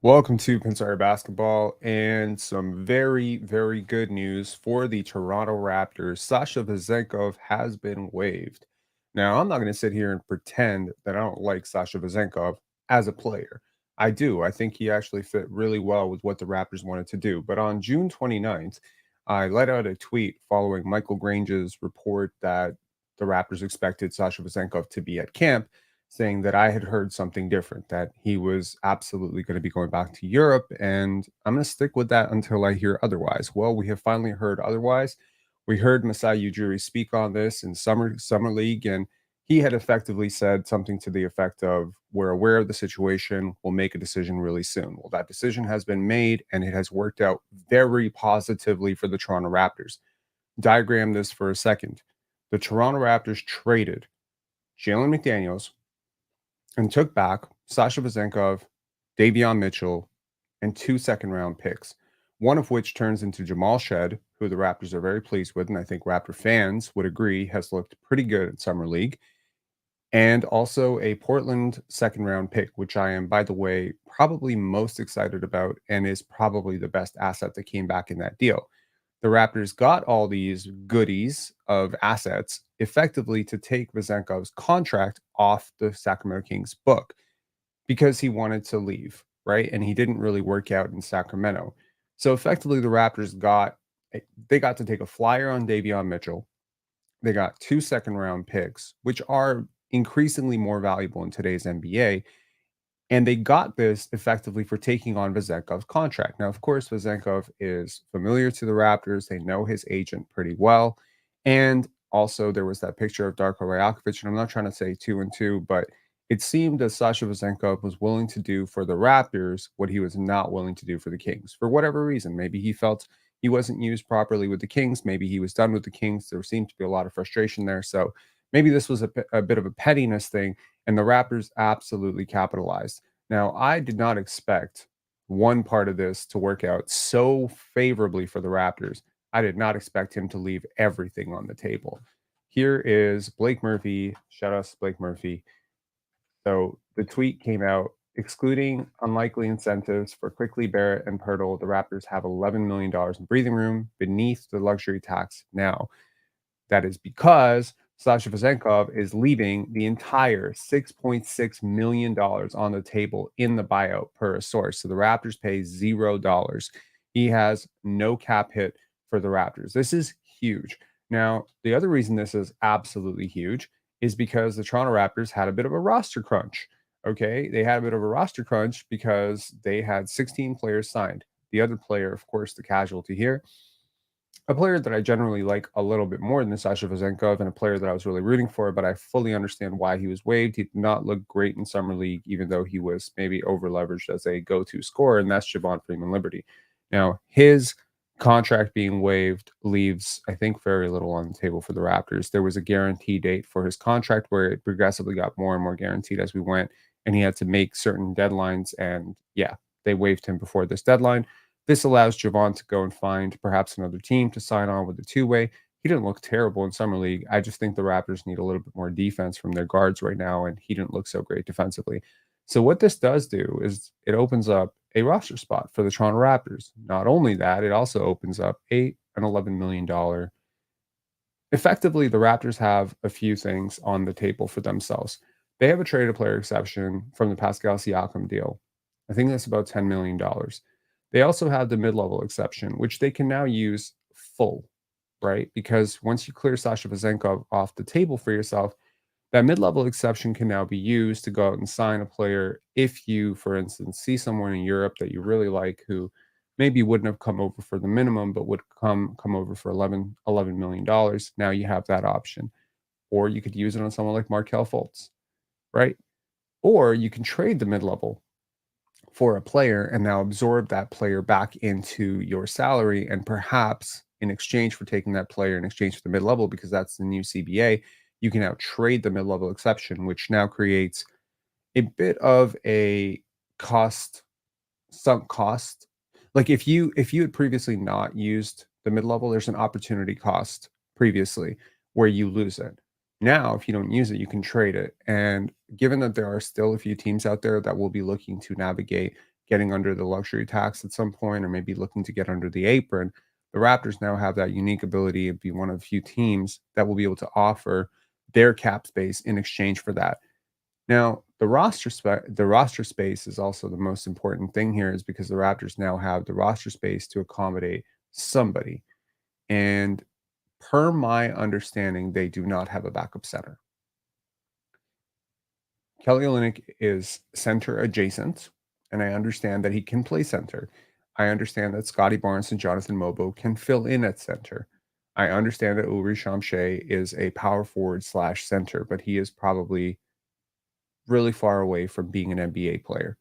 Welcome to Pensar Basketball and some very, very good news for the Toronto Raptors. Sasha Vezenkov has been waived. Now, I'm not going to sit here and pretend that I don't like Sasha Vezenkov as a player. I do. I think he actually fit really well with what the Raptors wanted to do. But on June 29th, I let out a tweet following Michael Grange's report that the Raptors expected Sasha Vezenkov to be at camp, saying that I had heard something different, that he was absolutely going to be going back to Europe. And I'm going to stick with that until I hear otherwise. Well, we have finally heard otherwise. We heard Masai Ujiri speak on this in summer league, and he had effectively said something to the effect of, "We're aware of the situation. We'll make a decision really soon." Well, that decision has been made, and it has worked out very positively for the Toronto Raptors. Diagram this for a second. The Toronto Raptors traded Jalen McDaniels and took back Sasha Vezenkov, Davion Mitchell, and 2 second-round picks, one of which turns into Jamal Shed, who the Raptors are very pleased with, and I think Raptor fans would agree has looked pretty good at Summer League, and also a Portland second-round pick, which I am, by the way, probably most excited about and is probably the best asset that came back in that deal. The Raptors got all these goodies of assets effectively to take Vezenkov's contract off the Sacramento Kings book because he wanted to leave, right? And he didn't really work out in Sacramento. So effectively, the Raptors got to take a flyer on Davion Mitchell. They got 2 second-round picks, which are increasingly more valuable in today's NBA, and they got this effectively for taking on Vezenkov's contract. Now, of course, Vezenkov is familiar to the Raptors. They know his agent pretty well. And also, there was that picture of Darko Rajakovic. And I'm not trying to say 2 and 2, but it seemed that Sasha Vezenkov was willing to do for the Raptors what he was not willing to do for the Kings for whatever reason. Maybe he felt he wasn't used properly with the Kings. Maybe he was done with the Kings. There seemed to be a lot of frustration there. So maybe this was a bit of a pettiness thing. And the Raptors absolutely capitalized. Now, I did not expect one part of this to work out so favorably for the Raptors. I did not expect him to leave everything on the table. Here is Blake Murphy. Shout out to Blake Murphy. So the tweet came out excluding unlikely incentives for Quickly, Barrett, and Pirtle. The Raptors have $11 million in breathing room beneath the luxury tax now. That is because Sasha Vezenkov is leaving the entire $6.6 million on the table in the buyout per a source. So the Raptors pay $0. He has no cap hit for the Raptors. This is huge. Now, the other reason this is absolutely huge is because the Toronto Raptors had a bit of a roster crunch. Okay. They had a bit of a roster crunch because they had 16 players signed. The other player, of course, the casualty here, a player that I generally like a little bit more than Sasha Vezenkov and a player that I was really rooting for, but I fully understand why he was waived. He did not look great in Summer League, even though he was maybe over leveraged as a go to scorer, and that's Javon Freeman-Liberty. Now, his contract being waived leaves, I think, very little on the table for the Raptors. There was a guarantee date for his contract where it progressively got more and more guaranteed as we went, and he had to make certain deadlines. And yeah, they waived him before this deadline. This allows Javon to go and find perhaps another team to sign on with a two-way. He didn't look terrible in Summer League. I just think the Raptors need a little bit more defense from their guards right now, and he didn't look so great defensively. So what this does do is it opens up a roster spot for the Toronto Raptors. Not only that, it also opens up an $11 million. Effectively, the Raptors have a few things on the table for themselves. They have a traded player exception from the Pascal Siakam deal. I think that's about $10 million. They also have the mid-level exception, which they can now use full, right? Because once you clear Sasha Vezenkov off the table for yourself, that mid-level exception can now be used to go out and sign a player if you, for instance, see someone in Europe that you really like who maybe wouldn't have come over for the minimum, but would come over for $11 million. Now you have that option. Or you could use it on someone like Markelle Fultz, right? Or you can trade the mid-level for a player and now absorb that player back into your salary. And perhaps in exchange for taking that player in exchange for the mid-level, because that's the new CBA, you can now trade the mid-level exception, which now creates a bit of a sunk cost. Like if you had previously not used the mid-level, there's an opportunity cost previously where you lose it. Now, if you don't use it, you can trade it. And given that there are still a few teams out there that will be looking to navigate getting under the luxury tax at some point, or maybe looking to get under the apron, the Raptors now have that unique ability to be one of the few teams that will be able to offer their cap space in exchange for that. Now, the roster space is also the most important thing here, is because the Raptors now have the roster space to accommodate somebody. And per my understanding, they do not have a backup center. Kelly Olynyk is center adjacent, and I understand that he can play center. I understand that Scotty Barnes and Jonathan Mobo can fill in at center. I understand that Uri Shamshay is a power forward slash center, but he is probably really far away from being an NBA player.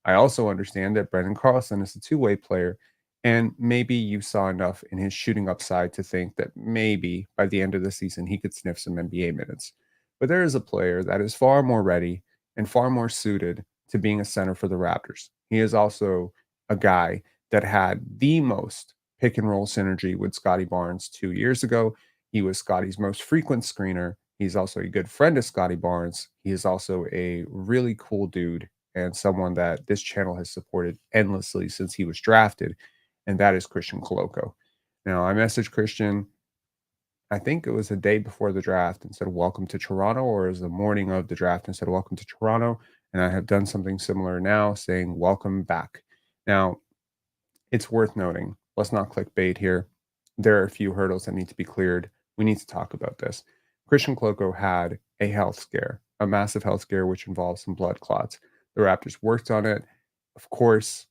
I also understand that Brendan Carlson is a two-way player, and maybe you saw enough in his shooting upside to think that maybe by the end of the season he could sniff some NBA minutes. But there is a player that is far more ready and far more suited to being a center for the Raptors. He is also a guy that had the most pick and roll synergy with Scotty Barnes 2 years ago. He was Scotty's most frequent screener. He's also a good friend of Scotty Barnes. He is also a really cool dude and someone that this channel has supported endlessly since he was drafted, and that is Christian Koloko. Now, I messaged Christian, I think it was the day before the draft, and said, "Welcome to Toronto," or it was the morning of the draft and said, "Welcome to Toronto." And I have done something similar now, saying, "Welcome back." Now, it's worth noting, let's not clickbait here. There are a few hurdles that need to be cleared. We need to talk about this. Christian Koloko had a health scare, a massive health scare, which involves some blood clots. The Raptors worked on it. Of course,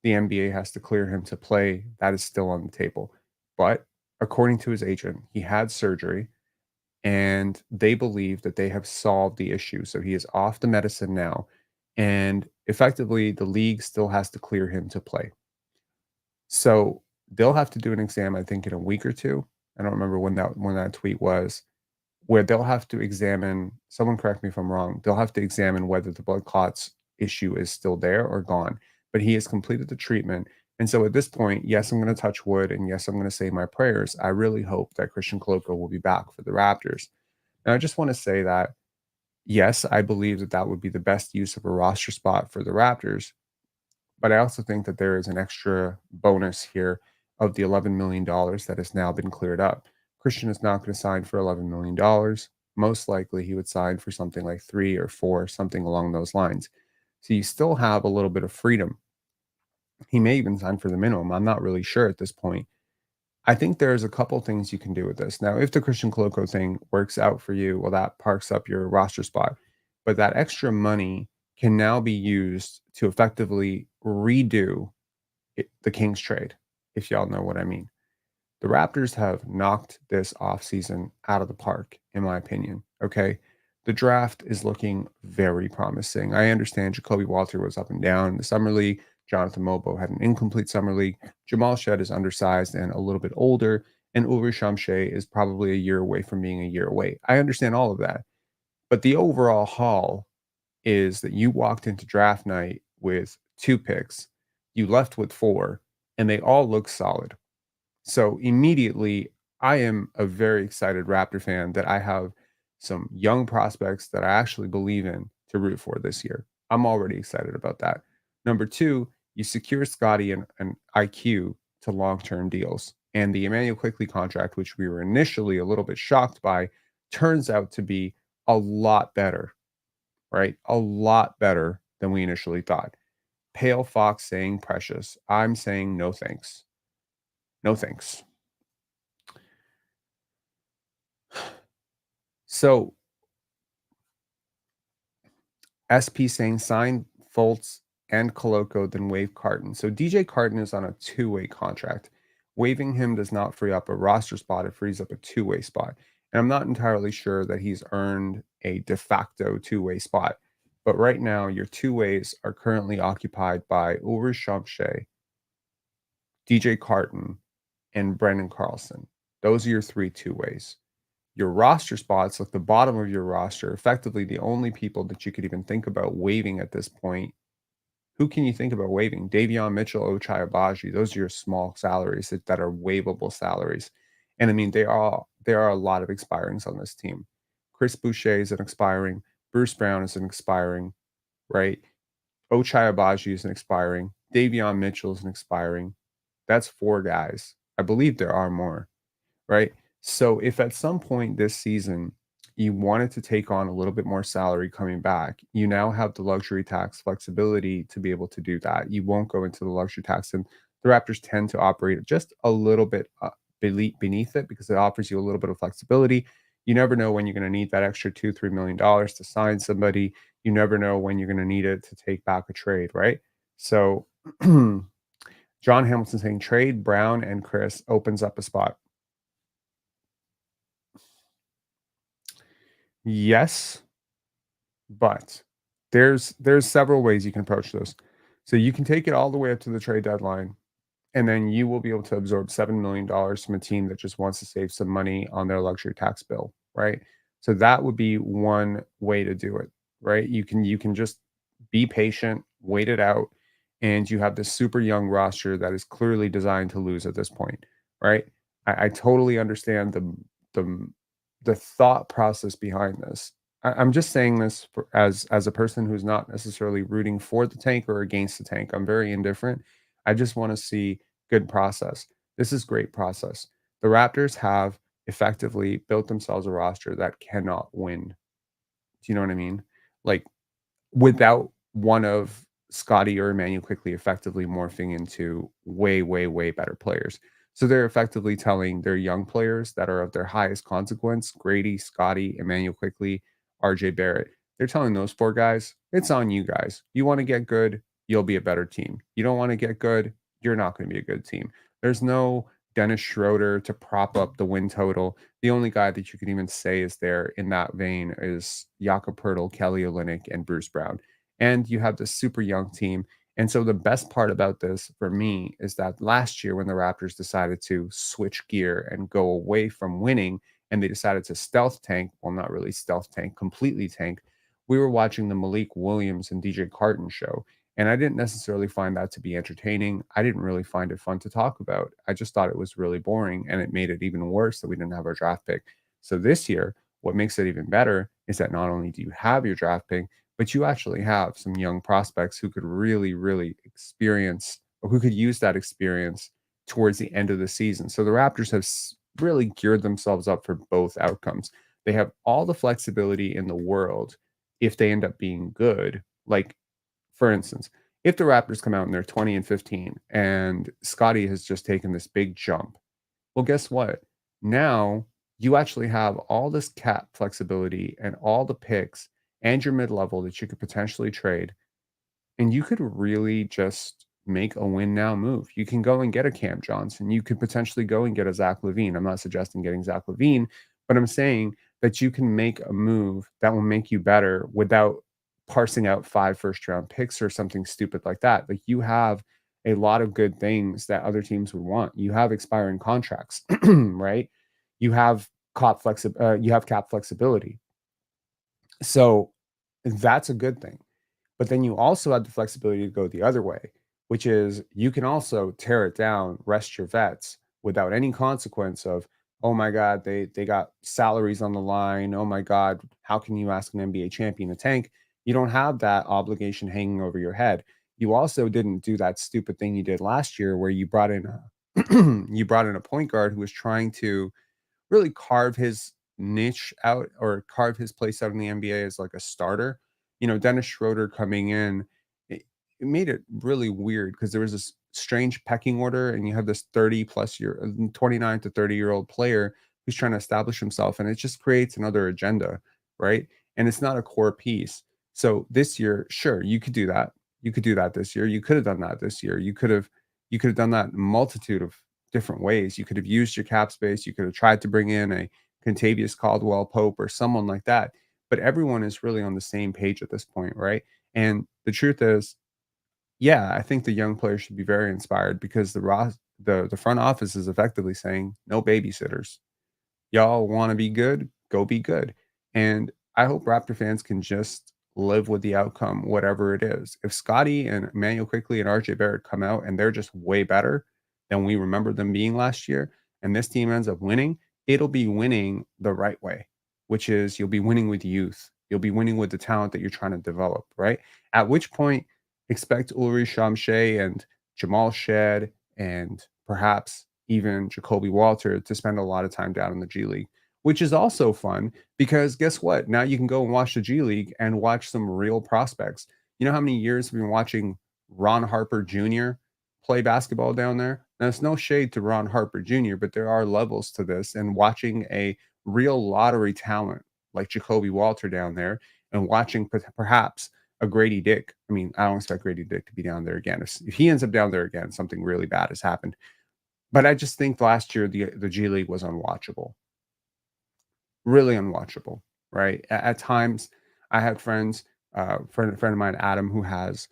the NBA has to clear him to play. That is still on the table. But according to his agent, he had surgery and they believe that they have solved the issue. So he is off the medicine now. And effectively, the league still has to clear him to play. So they'll have to do an exam, I think, in a week or two. I don't remember when that tweet was, where they'll have to examine, someone correct me if I'm wrong, they'll have to examine whether the blood clots issue is still there or gone. But he has completed the treatment. And so at this point, yes, I'm going to touch wood, and yes, I'm going to say my prayers. I really hope that Christian Koloko will be back for the Raptors. And I just want to say that, yes, I believe that that would be the best use of a roster spot for the Raptors. But I also think that there is an extra bonus here of the $11 million dollars that has now been cleared up. Christian is not going to sign for $11 million dollars. Most likely he would sign for something like 3 or 4, something along those lines. So you still have a little bit of freedom. He may even sign for the minimum. I'm not really sure at this point. I think there's a couple things you can do with this. Now, if the Christian Koloko thing works out for you, well, that parks up your roster spot. But that extra money can now be used to effectively redo the Kings trade, if y'all know what I mean. The Raptors have knocked this offseason out of the park, in my opinion. Okay. The draft is looking very promising. I understand Jacoby Walter was up and down in the summer league. Jonathan Mobo had an incomplete summer league. Jamal Shed is undersized and a little bit older. And Ulrich Shamshay is probably a year away from being a year away. I understand all of that. But the overall haul is that you walked into draft night with 2 picks, you left with 4, and they all look solid. So immediately, I am a very excited Raptor fan that I have some young prospects that I actually believe in to root for this year. I'm already excited about that. Number 2, you secure Scotty and IQ to long-term deals. And the Emmanuel Quickley contract, which we were initially a little bit shocked by, turns out to be a lot better, right? A lot better than we initially thought. Pale Fox saying precious. I'm saying no thanks. No thanks. So SP saying sign Fultz and Koloko, then waive Carton. So DJ Carton is on a two-way contract. Waiving him does not free up a roster spot, it frees up a two-way spot. And I'm not entirely sure that he's earned a de facto two-way spot. But right now, your two ways are currently occupied by Ulrich Shamshay, DJ Carton, and Brendan Carlson. Those are your 3 two-ways. Your roster spots, like the bottom of your roster, effectively the only people that you could even think about waiving at this point. Who can you think about waiving? Davion Mitchell, Ochai Agbaji. Those are your small salaries that are waivable salaries. And I mean, there are a lot of expirings on this team. Chris Boucher is an expiring. Bruce Brown is an expiring, right? Ochai Agbaji is expiring. Davion Mitchell is expiring. That's 4 guys. I believe there are more, right? So if at some point this season you wanted to take on a little bit more salary coming back, you now have the luxury tax flexibility to be able to do that. You won't go into the luxury tax, and the Raptors tend to operate just a little bit beneath it because it offers you a little bit of flexibility. You never know when you're going to need that extra $2-3 million to sign somebody. You never know when you're going to need it to take back a trade, right? So John Hamilton saying trade Brown and Chris opens up a spot. Yes, but there's several ways you can approach this. So you can take it all the way up to the trade deadline, and then you will be able to absorb $7 million from a team that just wants to save some money on their luxury tax bill, right? So that would be one way to do it, right? You can just be patient, wait it out, and you have this super young roster that is clearly designed to lose at this point, right? I totally understand the the thought process behind this. I'm just saying this as a person who's not necessarily rooting for the tank or against the tank. I'm very indifferent. I just want to see good process. This is great process. The Raptors have effectively built themselves a roster that cannot win. Do you know what I mean? Like without one of Scotty or Emmanuel quickly effectively morphing into way, way, way better players. So they're effectively telling their young players that are of their highest consequence, Grady, Scotty, Emmanuel quickly, RJ Barrett. They're telling those 4 guys, it's on you guys. You want to get good, you'll be a better team. You don't want to get good, you're not going to be a good team. There's no Dennis Schroeder to prop up the win total. The only guy that you can even say is there in that vein is Jakob Poeltl, Kelly Olynyk, and Bruce Brown. And you have this super young team. And so the best part about this for me is that last year when the Raptors decided to switch gear and go away from winning and they decided to stealth tank, well, not really stealth tank, completely tank, we were watching the Malik Williams and DJ Carton show. And I didn't necessarily find that to be entertaining. I didn't really find it fun to talk about. I just thought it was really boring and it made it even worse that we didn't have our draft pick. So this year, what makes it even better is that not only do you have your draft pick, but you actually have some young prospects who could really, really experience or who could use that experience towards the end of the season. So the Raptors have really geared themselves up for both outcomes. They have all the flexibility in the world if they end up being good. Like, for instance, if the Raptors come out and they're 20 and 15 and Scotty has just taken this big jump, well, guess what? Now you actually have all this cap flexibility and all the picks and your mid level that you could potentially trade. And you could really just make a win now move. You can go and get a Cam Johnson. You could potentially go and get a Zach LaVine. I'm not suggesting getting Zach LaVine, but I'm saying that you can make a move that will make you better without parsing out 5 first round picks or something stupid like that. Like you have a lot of good things that other teams would want. You have expiring contracts, right? You have you have cap flexibility. So that's a good thing. But then you also have the flexibility to go the other way, which is you can also tear it down, rest your vets without any consequence of, oh my God, they got salaries on the line. Oh my God, how can you ask an NBA champion to tank? You don't have that obligation hanging over your head. You also didn't do that stupid thing you did last year where you brought in a you brought in a point guard who was trying to really carve his niche out or carve his place out in the NBA as like a starter. You know, Dennis Schroeder coming in, it made it really weird because there was this strange pecking order, and you have this 30 plus year, 29 to 30-year-old player who's trying to establish himself, and it just creates another agenda, right? And it's not a core piece. So this year, sure, you could do that. You could do that this year. You could have done that this year. You could have done that in a multitude of different ways. You could have used your cap space. You could have tried to bring in a Contavious Caldwell Pope or someone like that. But everyone is really on the same page at this point, right? And the truth is, yeah, I think the young players should be very inspired because the front office is effectively saying no babysitters. Y'all want to be good, go be good. And I hope Raptor fans can just live with the outcome, whatever it is. If Scotty and Emmanuel Quickly and RJ Barrett come out and they're just way better than we remember them being last year, and this team ends up winning, it'll be winning the right way, which is you'll be winning with youth. You'll be winning with the talent that you're trying to develop, right? At which point, expect Ulrich Shamshay and Jamal Shed and perhaps even Jacoby Walter to spend a lot of time down in the G League, which is also fun because guess what? Now you can go and watch the G League and watch some real prospects. You know how many years we've been watching Ron Harper Jr. play basketball down there? Now, it's no shade to Ron Harper Jr., but there are levels to this. And watching a real lottery talent like Jacoby Walter down there and watching perhaps a Grady Dick. I mean, I don't expect Grady Dick to be down there again. If he ends up down there again, something really bad has happened. But I just think last year the G League was unwatchable, really unwatchable, right? At times, I had friends, friend of mine, Adam, who has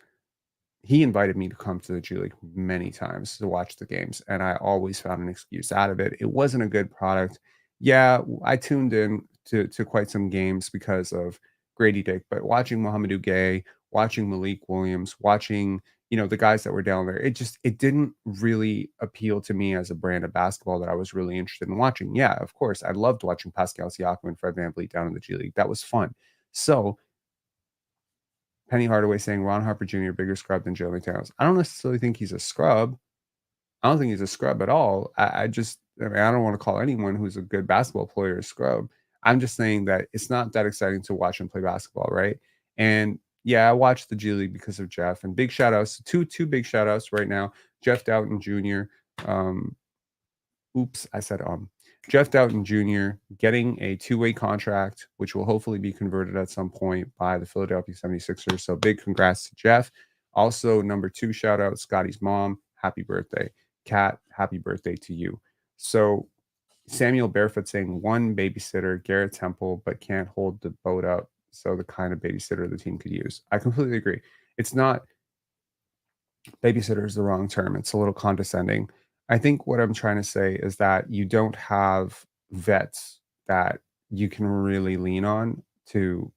he invited me to come to the G League many times to watch the games, and I always found an excuse out of it. It wasn't a good product. Yeah, I tuned in to quite some games because of Grady Dick, but watching Mohamedou Gay, watching Malik Williams, watching, the guys that were down there, it didn't really appeal to me as a brand of basketball that I was really interested in watching. Yeah, of course, I loved watching Pascal Siakam and Fred VanVleet down in the G League. That was fun. So Penny Hardaway saying Ron Harper Jr. bigger scrub than Jeremy Towns. I don't necessarily think he's a scrub. I don't think he's a scrub at all. I mean, I don't want to call anyone who's a good basketball player a scrub. I'm just saying that it's not that exciting to watch him play basketball, right? And yeah, I watched the G League because of Jeff. And big shout outs, two big shout outs right now. Jeff Doughton Jr. Um, oops, I said Jeff Doughton Jr. getting a two-way contract, which will hopefully be converted at some point by the Philadelphia 76ers. So big congrats to Jeff. Also, number two shout out, Scotty's mom. Happy birthday. Kat, happy birthday to you. So Samuel Barefoot saying one babysitter, Garrett Temple, but can't hold the boat up. So the kind of babysitter the team could use. I completely agree. It's not babysitter is the wrong term. It's a little condescending. I think what I'm trying to say is that you don't have vets that you can really lean on to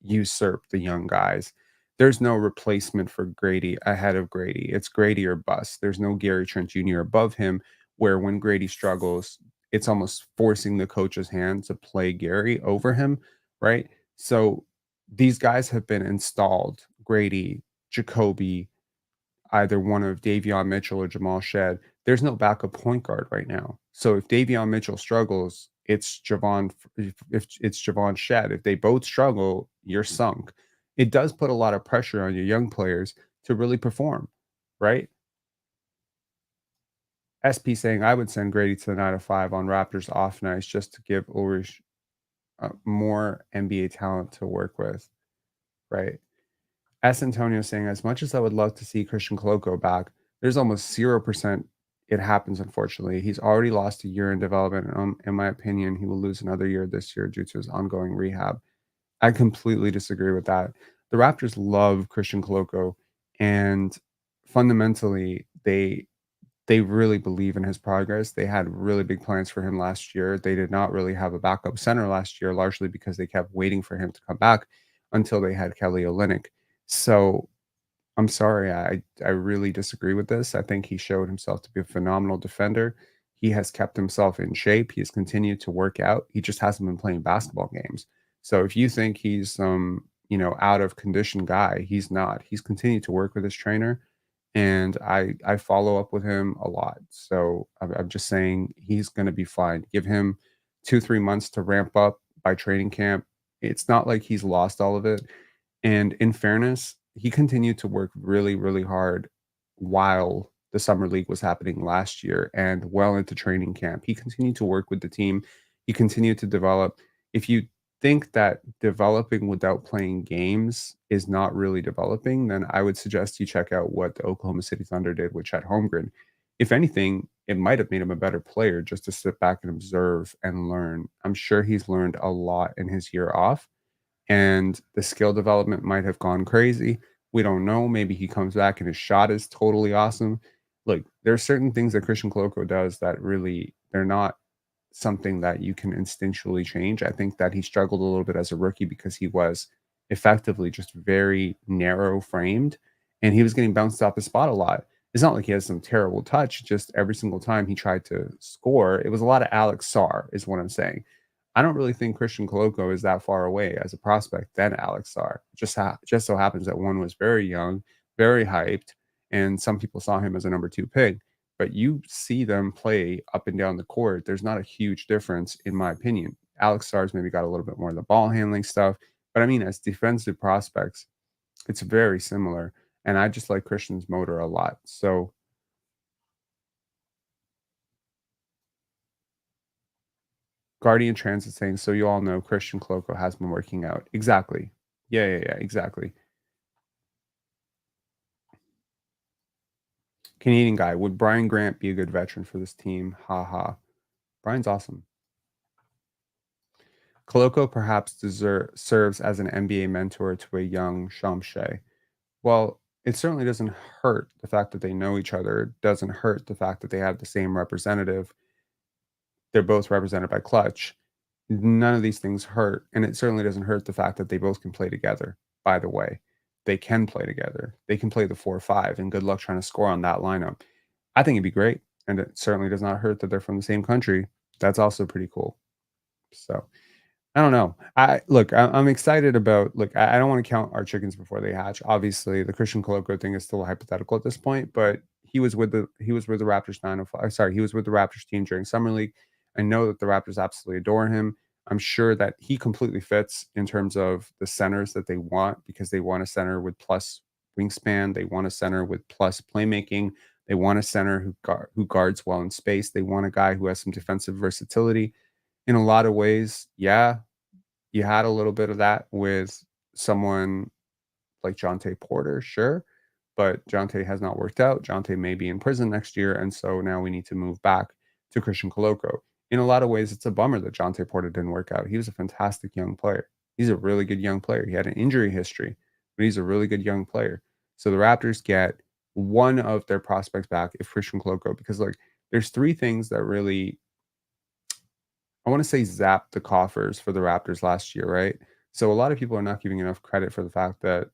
usurp the young guys. There's no replacement for Grady ahead of Grady. It's Grady or bust. There's no Gary Trent Jr. above him, where when Grady struggles, it's almost forcing the coach's hand to play Gary over him, right? So these guys have been installed. Grady, Jacoby, either one of Davion Mitchell or Jamal Shed. There's no backup point guard right now. So if Davion Mitchell struggles, it's Javon. If it's Javon Shed, if they both struggle, you're sunk. It does put a lot of pressure on your young players to really perform, right? SP saying I would send Grady to the 9 to 5 on Raptors off nights just to give Ulrich more NBA talent to work with, right? S. Antonio saying, as much as I would love to see Christian Koloko back, there's almost 0% it happens, unfortunately. He's already lost a year in development. And in my opinion, he will lose another year this year due to his ongoing rehab. I completely disagree with that. The Raptors love Christian Koloko, and fundamentally, they really believe in his progress. They had really big plans for him last year. They did not really have a backup center last year, largely because they kept waiting for him to come back until they had Kelly Olynyk. So I'm sorry, I really disagree with this. I think he showed himself to be a phenomenal defender. He has kept himself in shape. He has continued to work out. He just hasn't been playing basketball games. So if you think he's some, out of condition guy, he's not. He's continued to work with his trainer, and I follow up with him a lot. So I'm just saying he's going to be fine. Give him 2-3 months to ramp up by training camp. It's not like he's lost all of it. And in fairness, he continued to work really, really hard while the summer league was happening last year and well into training camp. He continued to work with the team. He continued to develop. If you think that developing without playing games is not really developing, then I would suggest you check out what the Oklahoma City Thunder did with Chet Holmgren. If anything, it might have made him a better player just to sit back and observe and learn. I'm sure he's learned a lot in his year off, and the skill development might have gone crazy. We don't know. Maybe he comes back and his shot is totally awesome. Look, there are certain things that Christian Koloko does that really they're not something that you can instinctually change. I think that he struggled a little bit as a rookie because he was effectively just very narrow framed and he was getting bounced off the spot a lot. It's not like he has some terrible touch, just every single time he tried to score, it was a lot of Alex Sarr, is what I'm saying. I don't really think Christian Koloko is that far away as a prospect than Alex Sarr. Just so happens that one was very young, very hyped, and some people saw him as a number 2 pick, but you see them play up and down the court, there's not a huge difference in my opinion. Alex Stars maybe got a little bit more of the ball handling stuff, but I mean, as defensive prospects, it's very similar, and I just like Christian's motor a lot. So, Guardian Transit saying, "So you all know Christian Koloko has been working out." Exactly. Yeah, yeah, yeah, exactly. Canadian guy, "Would Brian Grant be a good veteran for this team? Ha ha." Brian's awesome. Koloko perhaps serves as an NBA mentor to a young Shamshe. Well, it certainly doesn't hurt the fact that they know each other. It doesn't hurt the fact that they have the same representative. They're both represented by Clutch. None of these things hurt, and it certainly doesn't hurt the fact that they both can play together, by the way. They can play together. They can play the 4-5, and good luck trying to score on that lineup. I think it'd be great, and it certainly does not hurt that they're from the same country. That's also pretty cool. So I don't know. I'm excited about look, I don't want to count our chickens before they hatch. Obviously, the Christian Koloko thing is still hypothetical at this point, but he was with the Raptors 905. Sorry, he was with the Raptors team during summer league. I know that the Raptors absolutely adore him. I'm sure that he completely fits in terms of the centers that they want because they want a center with plus wingspan. They want a center with plus playmaking. They want a center who guards well in space. They want a guy who has some defensive versatility in a lot of ways. Yeah, you had a little bit of that with someone like Jonte Porter, sure, but Jonte has not worked out. Jonte may be in prison next year, and so now we need to move back to Christian Koloko. In a lot of ways, it's a bummer that Jonte Porter didn't work out. He was a fantastic young player. He's a really good young player. He had an injury history, but he's a really good young player. So the Raptors get one of their prospects back if Christian Koloko, because like there's three things that really I want to say zapped the coffers for the Raptors last year, right? So a lot of people are not giving enough credit for the fact that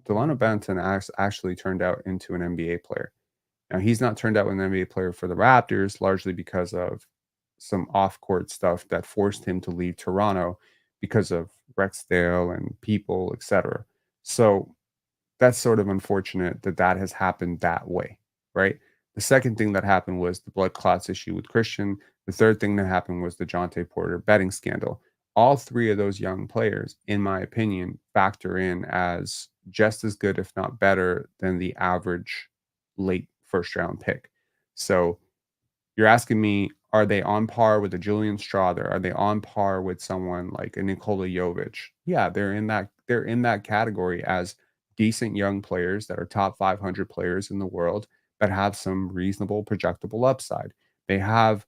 Delano Benton actually turned out into an NBA player. Now he's not turned out an NBA player for the Raptors, largely because of some off-court stuff that forced him to leave Toronto because of Rexdale and people, etc. So that's sort of unfortunate that that has happened that way, right? The second thing that happened was the blood clots issue with Christian. The third thing that happened was the Jonte Porter betting scandal. All three of those young players, in my opinion, factor in as just as good, if not better, than the average late first round pick. So you're asking me, are they on par with a Julian Strawther? Are they on par with someone like a Nikola Jovic? Yeah, they're in that category as decent young players that are top 500 players in the world that have some reasonable projectable upside. They have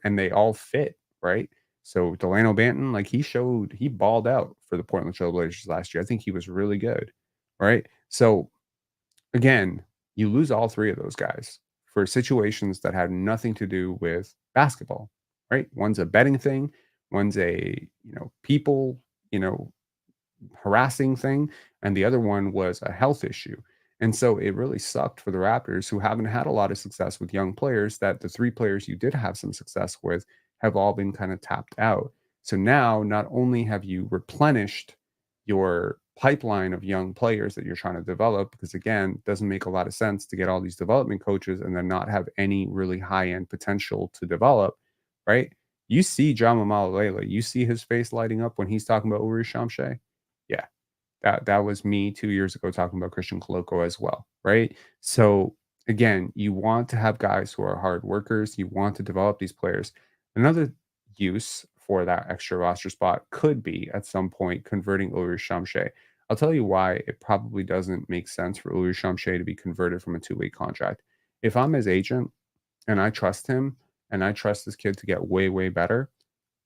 and they all fit, right? So Delano Banton, like he balled out for the Portland Trail Blazers last year. I think he was really good, right? So again, you lose all three of those guys for situations that had nothing to do with basketball, right? One's a betting thing, one's a, people, you know, harassing thing, and the other one was a health issue. And so it really sucked for the Raptors, who haven't had a lot of success with young players, that the three players you did have some success with have all been kind of tapped out. So now not only have you replenished your pipeline of young players that you're trying to develop, because again, it doesn't make a lot of sense to get all these development coaches and then not have any really high end potential to develop, right? You see Jama Malalela, you see his face lighting up when he's talking about Uri Shamshe. Yeah, that was me 2 years ago talking about Christian Koloko as well, right? So, again, you want to have guys who are hard workers, you want to develop these players. Another use for that extra roster spot could be, at some point, converting Uri Shamshe. I'll tell you why it probably doesn't make sense for Uri Shamshe to be converted from a two-way contract. If I'm his agent and I trust him and I trust this kid to get way, way better,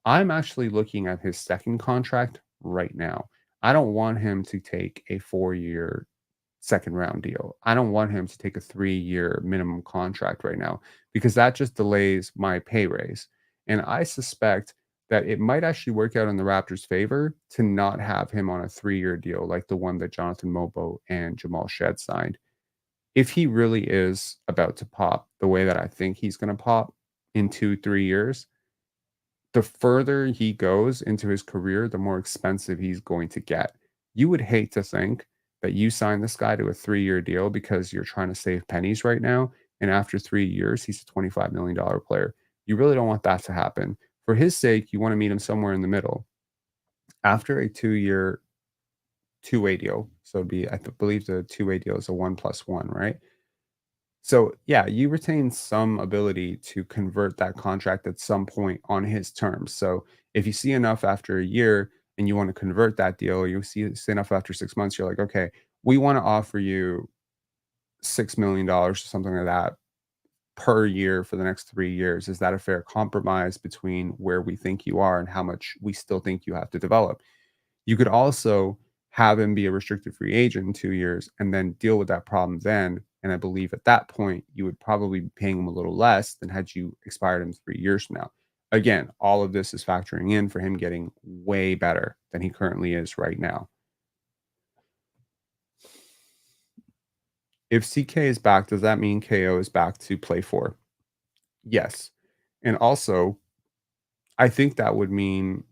I'm actually looking at his second contract right now. I don't want him to take a 4-year second round deal. I don't want him to take a 3-year minimum contract right now because that just delays my pay raise. And I suspect that it might actually work out in the Raptors' favor to not have him on a 3-year deal like the one that Jonathan Mobo and Jamal Shed signed. If he really is about to pop the way that I think he's going to pop in 2, 3 years, the further he goes into his career, the more expensive he's going to get. You would hate to think that you signed this guy to a 3-year deal because you're trying to save pennies right now, and after 3 years, he's a $25 million player. You really don't want that to happen. For his sake, you wanna meet him somewhere in the middle. After a 2-year two-way deal, so it'd be believe the two-way deal is a 1 plus 1, right? So, yeah, you retain some ability to convert that contract at some point on his terms. So, if you see enough after a year and you want to convert that deal, you see enough after 6 months, you're like, "Okay, we wanna offer you $6 million or something like that per year for the next 3 years. Is that a fair compromise between where we think you are and how much we still think you have to develop?" You could also have him be a restricted free agent in 2 years and then deal with that problem then, and I believe at that point, you would probably be paying him a little less than had you expired him 3 years from now. Again, all of this is factoring in for him getting way better than he currently is right now. If CK is back, does that mean KO is back to play for? Yes. And also, I think that would mean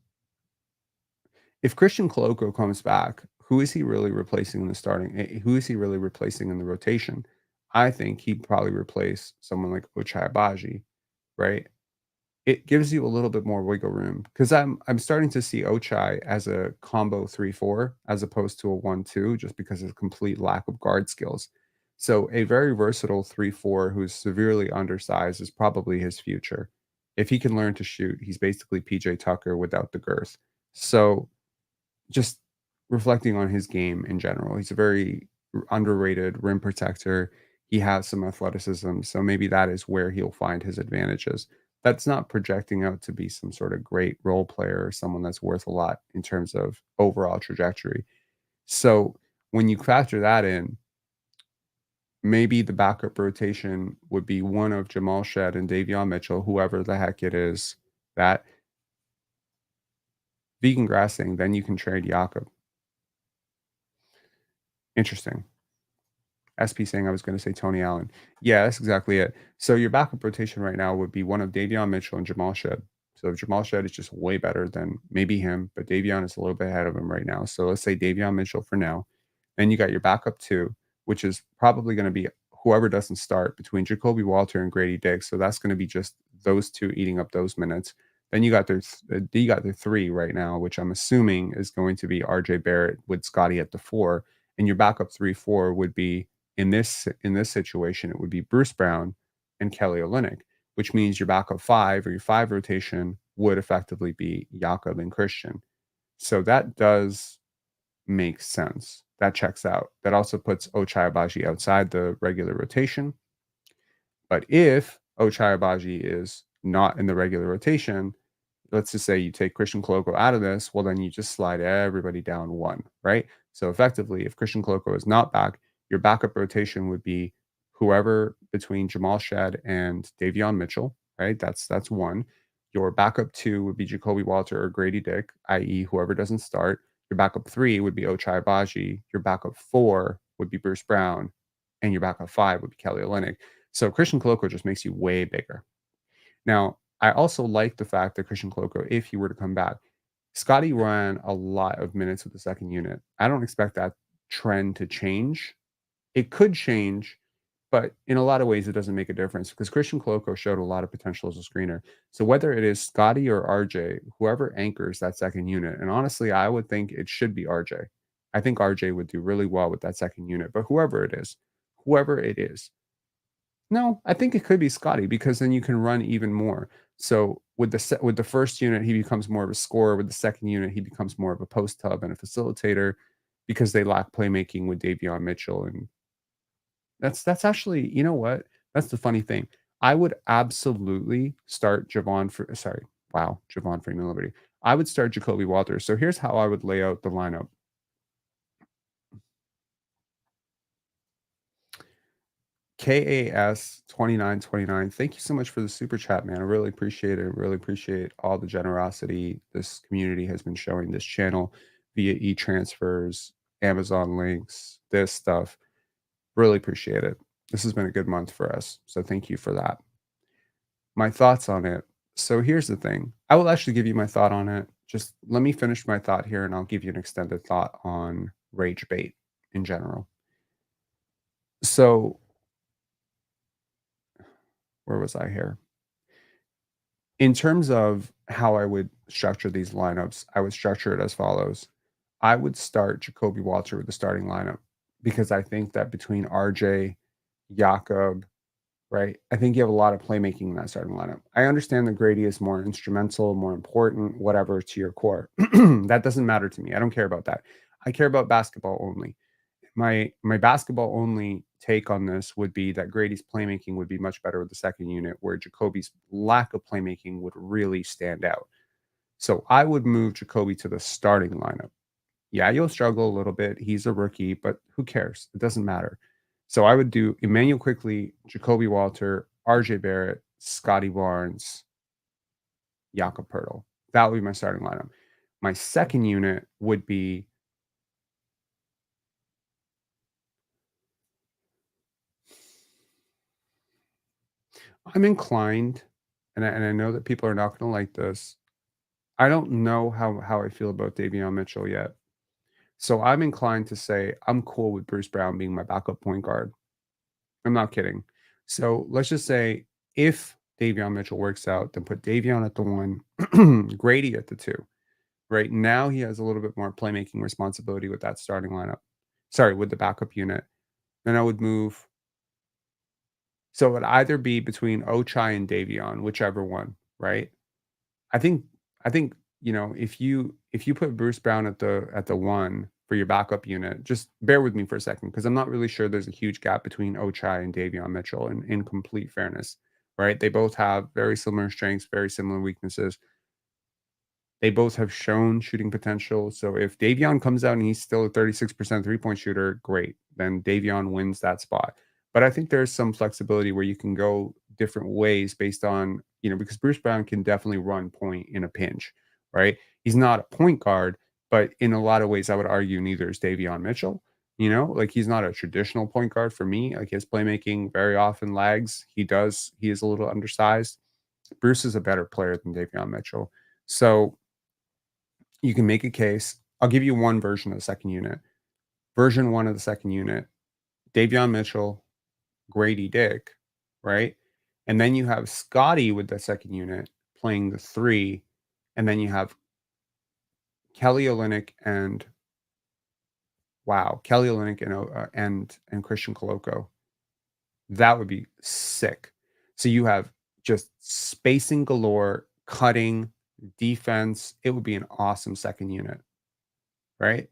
if Christian Koloko comes back, who is he really replacing in the starting? Who is he really replacing in the rotation? I think he'd probably replace someone like Ochai Abaji, right? It gives you a little bit more wiggle room because I'm starting to see Ochai as a combo 3-4 as opposed to a 1-2 just because of complete lack of guard skills. So a very versatile 3-4 who's severely undersized is probably his future. If he can learn to shoot, he's basically PJ Tucker without the girth. So just reflecting on his game in general, he's a very underrated rim protector. He has some athleticism, so maybe that is where he'll find his advantages. That's not projecting out to be some sort of great role player or someone that's worth a lot in terms of overall trajectory. So when you factor that in, maybe the backup rotation would be one of Jamal Shed and Davion Mitchell, whoever the heck it is, that vegan grassing, then you can trade Jakob. Interesting. SP saying I was going to say Tony Allen. Yeah, that's exactly it. So your backup rotation right now would be one of Davion Mitchell and Jamal Shed. So Jamal Shed is just way better than maybe him, but Davion is a little bit ahead of him right now. So let's say Davion Mitchell for now. Then you got your backup two, which is probably going to be whoever doesn't start between Jacoby Walter and Grady Dick. So that's going to be just those two eating up those minutes. Then you got their three right now, which I'm assuming is going to be RJ Barrett with Scotty at the four, and your backup 3-4 would be in this situation, it would be Bruce Brown and Kelly Olynyk, which means your backup five or your five rotation would effectively be Jakob and Christian. So that does make sense. That checks out. That also puts Ochai Abaji outside the regular rotation. But if Ochai Abaji is not in the regular rotation, let's just say you take Christian Koloko out of this, well, then you just slide everybody down one, right? So effectively, if Christian Koloko is not back, your backup rotation would be whoever between Jamal Shed and Davion Mitchell, right? That's one. Your backup two would be Jacoby Walter or Grady Dick, i.e., whoever doesn't start. Your backup three would be Ochai Abaji. Your backup four would be Bruce Brown, and your backup five would be Kelly Olynyk. So Christian Koloko just makes you way bigger. Now, I also like the fact that Christian Koloko, if he were to come back, Scotty ran a lot of minutes with the second unit. I don't expect that trend to change. It could change, but in a lot of ways, it doesn't make a difference because Christian Koloko showed a lot of potential as a screener. So whether it is Scotty or RJ, whoever anchors that second unit, and honestly, I would think it should be RJ. I think RJ would do really well with that second unit, but whoever it is, no, I think it could be Scotty because then you can run even more. So with the first unit, he becomes more of a scorer. With the second unit, he becomes more of a post hub and a facilitator because they lack playmaking with Davion Mitchell. And that's actually, you know what? That's the funny thing. I would absolutely start Javon Freeman-Liberty. I would start Jacoby Walters. So here's how I would lay out the lineup. KAS2929. Thank you so much for the super chat, man. I really appreciate it. Really appreciate all the generosity this community has been showing this channel via e-transfers, Amazon links, this stuff. Really appreciate it. This has been a good month for us. So thank you for that. My thoughts on it. So here's the thing. I will actually give you my thought on it. Just let me finish my thought here and I'll give you an extended thought on Rage Bait in general. So, where was I here? In terms of how I would structure these lineups, I would structure it as follows. I would start Jacoby Walter with the starting lineup because I think that between RJ, Jakob, right? I think you have a lot of playmaking in that starting lineup. I understand that Grady is more instrumental, more important, whatever to your core. That doesn't matter to me. I don't care about that. I care about basketball only. My basketball only take on this would be that Grady's playmaking would be much better with the second unit, where Jacoby's lack of playmaking would really stand out. So I would move Jacoby to the starting lineup. Yeah, you'll struggle a little bit. He's a rookie, but who cares? It doesn't matter. So I would do Emmanuel Quickly, Jacoby Walter, RJ Barrett, Scotty Barnes, Jakob Pertl. That would be my starting lineup. My second unit would be I'm inclined, and I know that people are not going to like this. I don't know how I feel about Davion Mitchell yet. So I'm inclined to say I'm cool with Bruce Brown being my backup point guard. I'm not kidding. So let's just say if Davion Mitchell works out, then put Davion at the one, Grady at the two. Right now, he has a little bit more playmaking responsibility with that starting lineup. Sorry, with the backup unit. Then I would move. So it would either be between Ochai and Davion, whichever one, right? I think I think, if you put Bruce Brown at the one for your backup unit, just bear with me for a second because I'm not really sure there's a huge gap between Ochai and Davion Mitchell in complete fairness, right? They both have very similar strengths, very similar weaknesses. They both have shown shooting potential. So if Davion comes out and he's still a 36% three-point shooter, great. Then Davion wins that spot. But I think there's some flexibility where you can go different ways based on, because Bruce Brown can definitely run point in a pinch, right? He's not a point guard, but in a lot of ways, I would argue neither is Davion Mitchell. Like he's not a traditional point guard for me. Like his playmaking very often lags. He is a little undersized. Bruce is a better player than Davion Mitchell. So you can make a case. I'll give you one version of the second unit. Version one of the second unit, Davion Mitchell, Grady Dick, right? And then you have Scotty with the second unit playing the three. And then you have Kelly Olynyk and Kelly Olynyk and Christian Koloko. That would be sick. So you have just spacing galore, cutting, defense. It would be an awesome second unit, right?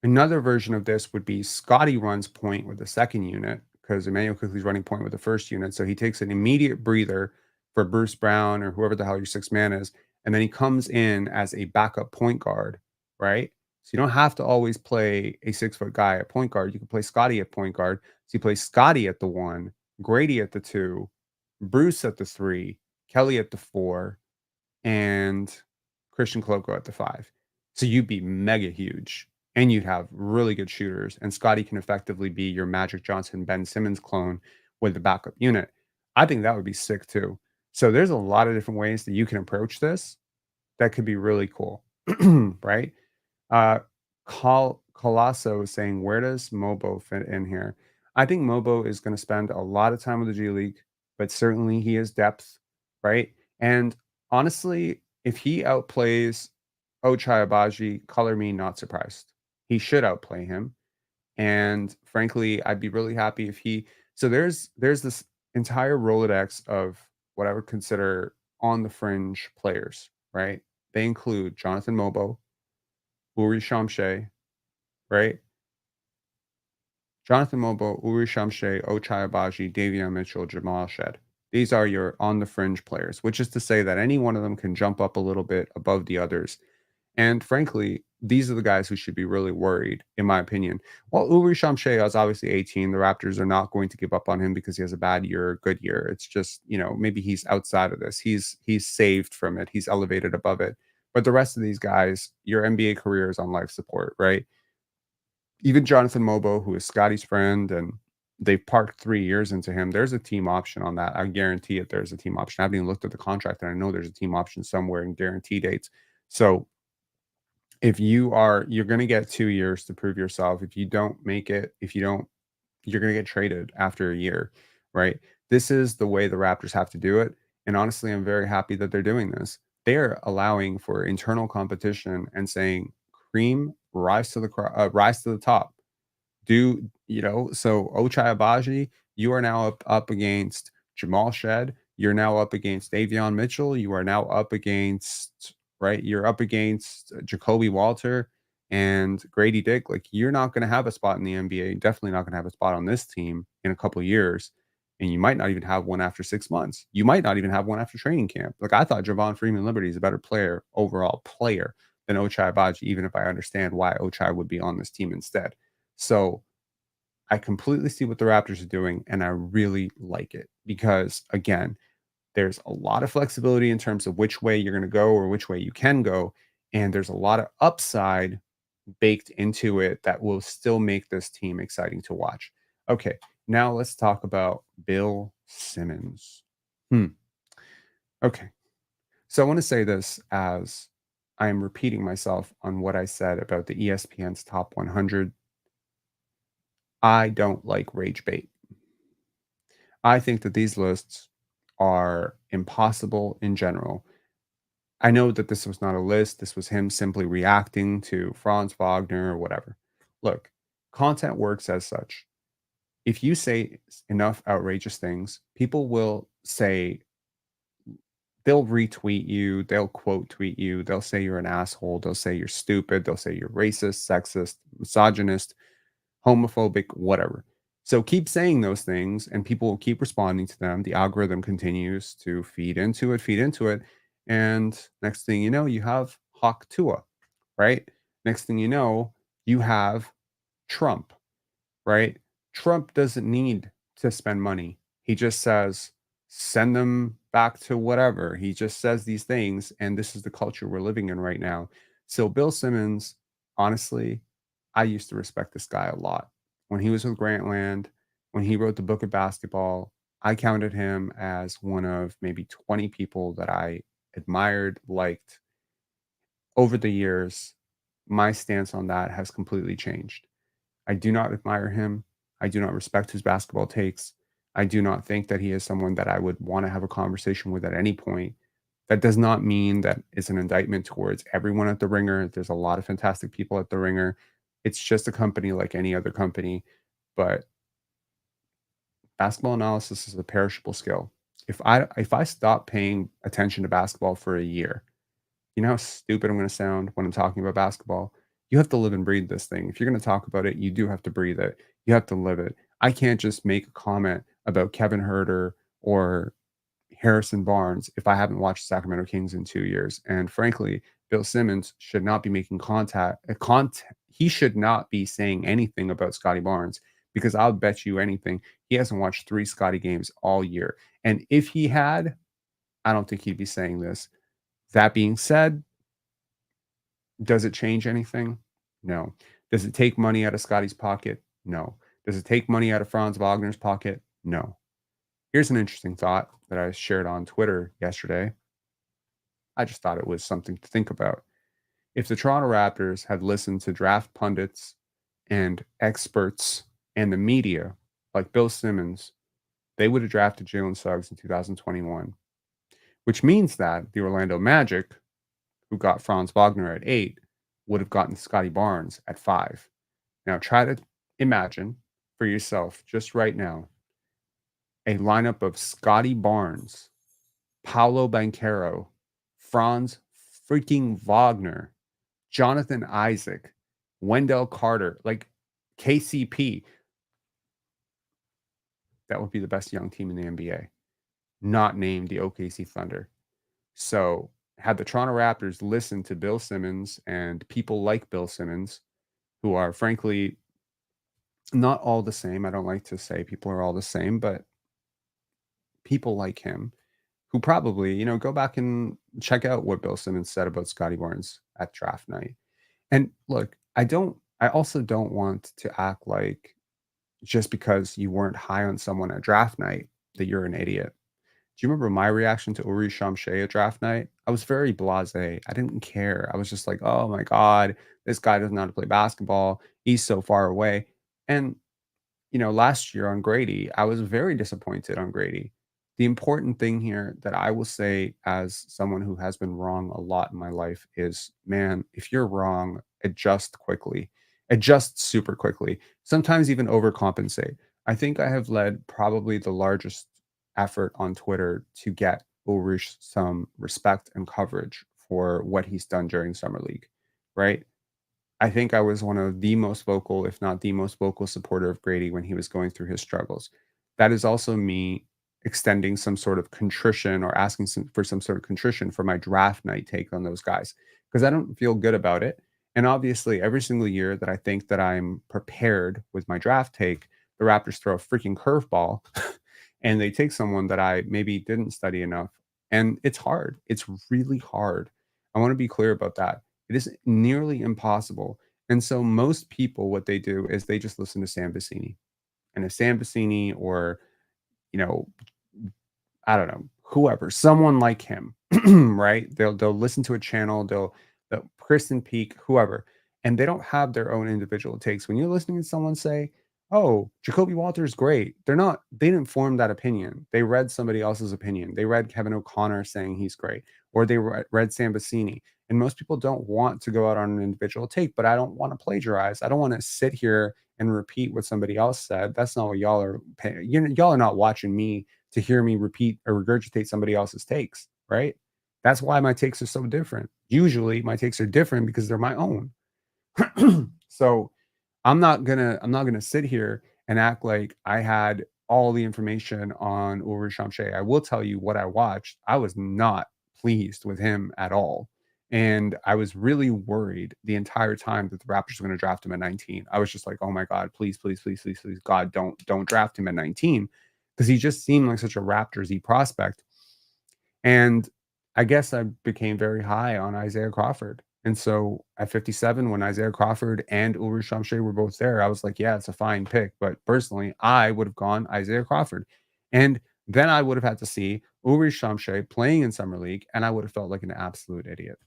Another version of this would be Scotty runs point with the second unit because Emmanuel Quickly's running point with the first unit. So he takes an immediate breather for Bruce Brown or whoever the hell your sixth man is. And then he comes in as a backup point guard, right? So you don't have to always play a 6-foot guy at point guard. You can play Scotty at point guard. So you play Scotty at the one, Grady at the two, Bruce at the three, Kelly at the four, and Christian Koloko at the five. So you'd be mega huge and you'd have really good shooters. And Scotty can effectively be your Magic Johnson, Ben Simmons clone with the backup unit. I think that would be sick too. So there's a lot of different ways that you can approach this that could be really cool. Right? Colosso is saying, where does Mobo fit in here? I think Mobo is going to spend a lot of time with the G League, but certainly he has depth, right? And honestly, if he outplays Ochai Abaji, color me not surprised. He should outplay him. And frankly, I'd be really happy if he. So there's this entire Rolodex of what I would consider on the fringe players, right? They include Jonathan Mobo, Uri Shamshe, right? Jonathan Mobo, Uri Shamshe, Ochai Abaji, Davion Mitchell, Jamal Shed. These are your on the fringe players, which is to say that any one of them can jump up a little bit above the others. And frankly, these are the guys who should be really worried, in my opinion. Well, Uri Shamshe is obviously 18. The Raptors are not going to give up on him because he has a bad year, good year. It's just, maybe he's outside of this. He's saved from it. He's elevated above it. But the rest of these guys, your NBA career is on life support, right? Even Jonathan Mobo, who is Scotty's friend, and they've parked 3 years into him. There's a team option on that. I guarantee it. There's a team option. I haven't even looked at the contract, and I know there's a team option somewhere in guarantee dates. So If you're going to get 2 years to prove yourself. If you don't make it, if you don't you're going to get traded after a year, right? This is the way the Raptors have to do it. And honestly, I'm very happy that they're doing this. They're allowing for internal competition and saying, "Cream, rise to the top." So Ochai Abaji, you are now up against Jamal Shed. You're now up against Davion Mitchell. You are now up against, right? You're up against Jacoby Walter and Grady Dick. Like, you're not going to have a spot in the NBA. Definitely not going to have a spot on this team in a couple of years. And you might not even have one after 6 months. You might not even have one after training camp. Like, I thought Javon Freeman-Liberty is a better overall player than Ochai Abaji, even if I understand why Ochai would be on this team instead. So I completely see what the Raptors are doing, and I really like it because, again, there's a lot of flexibility in terms of which way you're going to go or which way you can go. And there's a lot of upside baked into it that will still make this team exciting to watch. Okay, now let's talk about Bill Simmons. Okay, so I want to say this as I am repeating myself on what I said about the ESPN's top 100. I don't like rage bait. I think that these lists are impossible in general. I know that this was not a list. This was him simply reacting to Franz Wagner or whatever. Look, content works as such. If you say enough outrageous things, people will say, they'll retweet you, they'll quote tweet you, they'll say you're an asshole, they'll say you're stupid, they'll say you're racist, sexist, misogynist, homophobic, whatever. So keep saying those things and people will keep responding to them. The algorithm continues to feed into it. And next thing you know, you have Hawk Tua, right? Next thing you know, you have Trump, right? Trump doesn't need to spend money. He just says, send them back to whatever. He just says these things. And this is the culture we're living in right now. So Bill Simmons, honestly, I used to respect this guy a lot. When he was with Grantland, when he wrote the book of basketball, I counted him as one of maybe 20 people that I admired, liked. Over the years, my stance on that has completely changed. I do not admire him. I do not respect his basketball takes. I do not think that he is someone that I would want to have a conversation with at any point. That does not mean that it's an indictment towards everyone at the Ringer. There's a lot of fantastic people at the Ringer. It's just a company like any other company. But basketball analysis is a perishable skill. If I stop paying attention to basketball for a year, you know how stupid I'm going to sound when I'm talking about basketball? You have to live and breathe this thing. If you're going to talk about it, you do have to breathe it. You have to live it. I can't just make a comment about Kevin Herter or Harrison Barnes if I haven't watched Sacramento Kings in 2 years. And frankly, Bill Simmons should not be making content. He should not be saying anything about Scotty Barnes because I'll bet you anything he hasn't watched 3 Scotty games all year. And if he had, I don't think he'd be saying this. That being said, does it change anything? No. Does it take money out of Scotty's pocket? No. Does it take money out of Franz Wagner's pocket? No. Here's an interesting thought that I shared on Twitter yesterday. I just thought it was something to think about. If the Toronto Raptors had listened to draft pundits and experts and the media like Bill Simmons, they would have drafted Jalen Suggs in 2021, which means that the Orlando Magic, who got Franz Wagner at 8, would have gotten Scotty Barnes at 5. Now try to imagine for yourself just right now a lineup of Scotty Barnes, Paolo Banchero, Franz freaking Wagner, Jonathan Isaac, Wendell Carter, like KCP. That would be the best young team in the NBA, not named the OKC Thunder. So, had the Toronto Raptors listened to Bill Simmons and people like Bill Simmons, who are frankly not all the same. I don't like to say people are all the same, but people like him who probably, go back and check out what Bill Simmons said about Scotty Barnes at draft night. And look, I also don't want to act like just because you weren't high on someone at draft night that you're an idiot. Do you remember my reaction to Uri Shamshay at draft night? I was very blasé. I didn't care. I was just like, "Oh my god, this guy doesn't know how to play basketball. He's so far away." And last year on Grady, I was very disappointed on Grady. The important thing here that I will say as someone who has been wrong a lot in my life is, man, if you're wrong, adjust quickly. Adjust super quickly. Sometimes even overcompensate. I think I have led probably the largest effort on Twitter to get Ulrich some respect and coverage for what he's done during summer league, right? I think I was one of the most vocal, if not the most vocal supporter of Grady when he was going through his struggles. That is also me extending some sort of contrition or asking for some sort of contrition for my draft night take on those guys because I don't feel good about it. And obviously, every single year that I think that I'm prepared with my draft take, the Raptors throw a freaking curveball and they take someone that I maybe didn't study enough. And it's hard. It's really hard. I want to be clear about that. It is nearly impossible. And so most people, what they do is they just listen to Sam Vecini. And if Sam Vecini or, you know, I don't know, whoever, someone like him, right? They'll listen to a channel, they'll Kristen Peak, whoever, and they don't have their own individual takes. When you're listening to someone say, "Oh, Jacoby Walter's great," they didn't form that opinion. They read somebody else's opinion. They read Kevin O'Connor saying he's great, or they read Sam Vecini. And most people don't want to go out on an individual take, but I don't want to plagiarize. I don't want to sit here and repeat what somebody else said. That's not what y'all are paying. Y'all are not watching me to hear me repeat or regurgitate somebody else's takes, right? That's why my takes are so different. Usually my takes are different because they're my own. So I'm not gonna sit here and act like I had all the information on Ulrich Shamshay. I will tell you what I watched. I was not pleased with him at all. And I was really worried the entire time that the Raptors were going to draft him at 19. I was just like, oh my God, please, please, please, please, please, God, don't draft him at 19. Because he just seemed like such a Raptors-y prospect. And I guess I became very high on Isaiah Crawford. And so at 57, when Isaiah Crawford and Ulrich Shamshay were both there, I was like, yeah, it's a fine pick. But personally, I would have gone Isaiah Crawford. And then I would have had to see Ulrich Shamshay playing in Summer League, and I would have felt like an absolute idiot.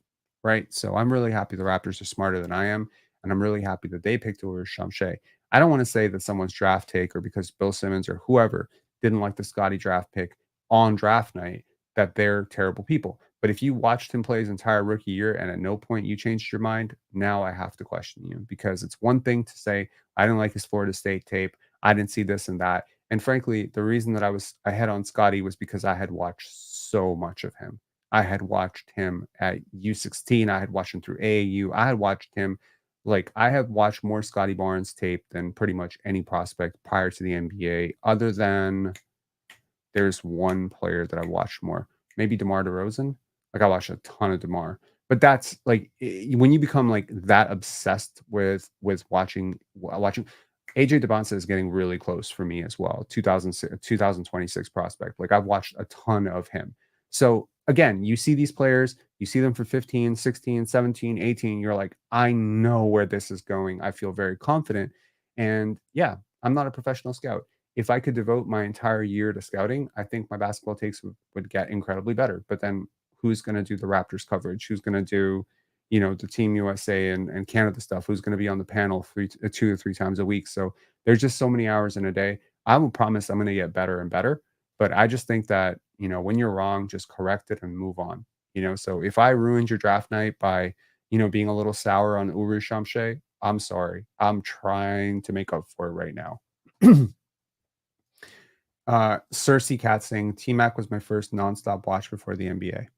Right. So I'm really happy the Raptors are smarter than I am. And I'm really happy that they picked Ulrich Shamshay. I don't want to say that someone's draft take or because Bill Simmons or whoever didn't like the Scotty draft pick on draft night that they're terrible people. But if you watched him play his entire rookie year and at no point you changed your mind, now I have to question you because it's one thing to say, I didn't like his Florida State tape. I didn't see this and that. And frankly, the reason that I was ahead on Scotty was because I had watched so much of him. I had watched him at U16. I had watched him through AAU. I had watched him like I have watched more Scotty Barnes tape than pretty much any prospect prior to the NBA, other than there's one player that I watched more, maybe DeMar DeRozan. Like I watched a ton of DeMar, but that's like when you become like that obsessed with watching. AJ DeBonsa is getting really close for me as well. 2026 prospect. Like I've watched a ton of him. So again, you see these players, you see them for 15, 16, 17, 18. You're like, I know where this is going. I feel very confident. And yeah, I'm not a professional scout. If I could devote my entire year to scouting, I think my basketball takes would get incredibly better. But then who's going to do the Raptors coverage? Who's going to do, the Team USA and Canada stuff? Who's going to be on the panel 2 or 3 times a week? So there's just so many hours in a day. I will promise I'm going to get better and better. But I just think that, when you're wrong, just correct it and move on. So if I ruined your draft night by, being a little sour on Ulrich Shamshay, I'm sorry. I'm trying to make up for it right now. Cersei Cat saying T-Mac was my first nonstop watch before the NBA.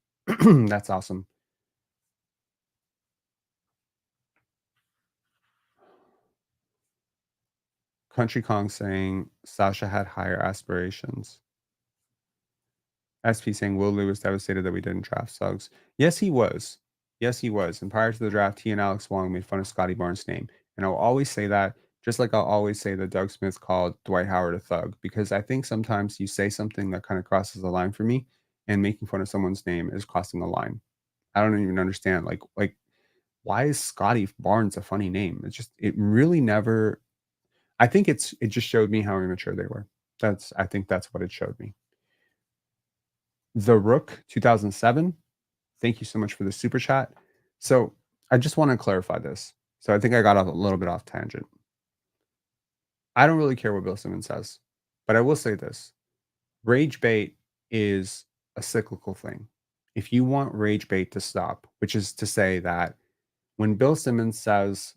That's awesome. Country Kong saying Sasha had higher aspirations. SP saying Will Lewis devastated that we didn't draft Suggs. Yes, he was. Yes, he was. And prior to the draft, he and Alex Wong made fun of Scotty Barnes' name. And I'll always say that, just like I'll always say that Doug Smith called Dwight Howard a thug, because I think sometimes you say something that kind of crosses the line for me, and making fun of someone's name is crossing the line. I don't even understand. Like why is Scotty Barnes a funny name? It really never. I think it just showed me how immature they were. I think that's what it showed me. The Rook 2007, thank you so much for the super chat. So I just want to clarify this. So I think I got off a little bit off tangent. I don't really care what Bill Simmons says, but I will say this. Rage bait is a cyclical thing. If you want rage bait to stop, which is to say that when Bill Simmons says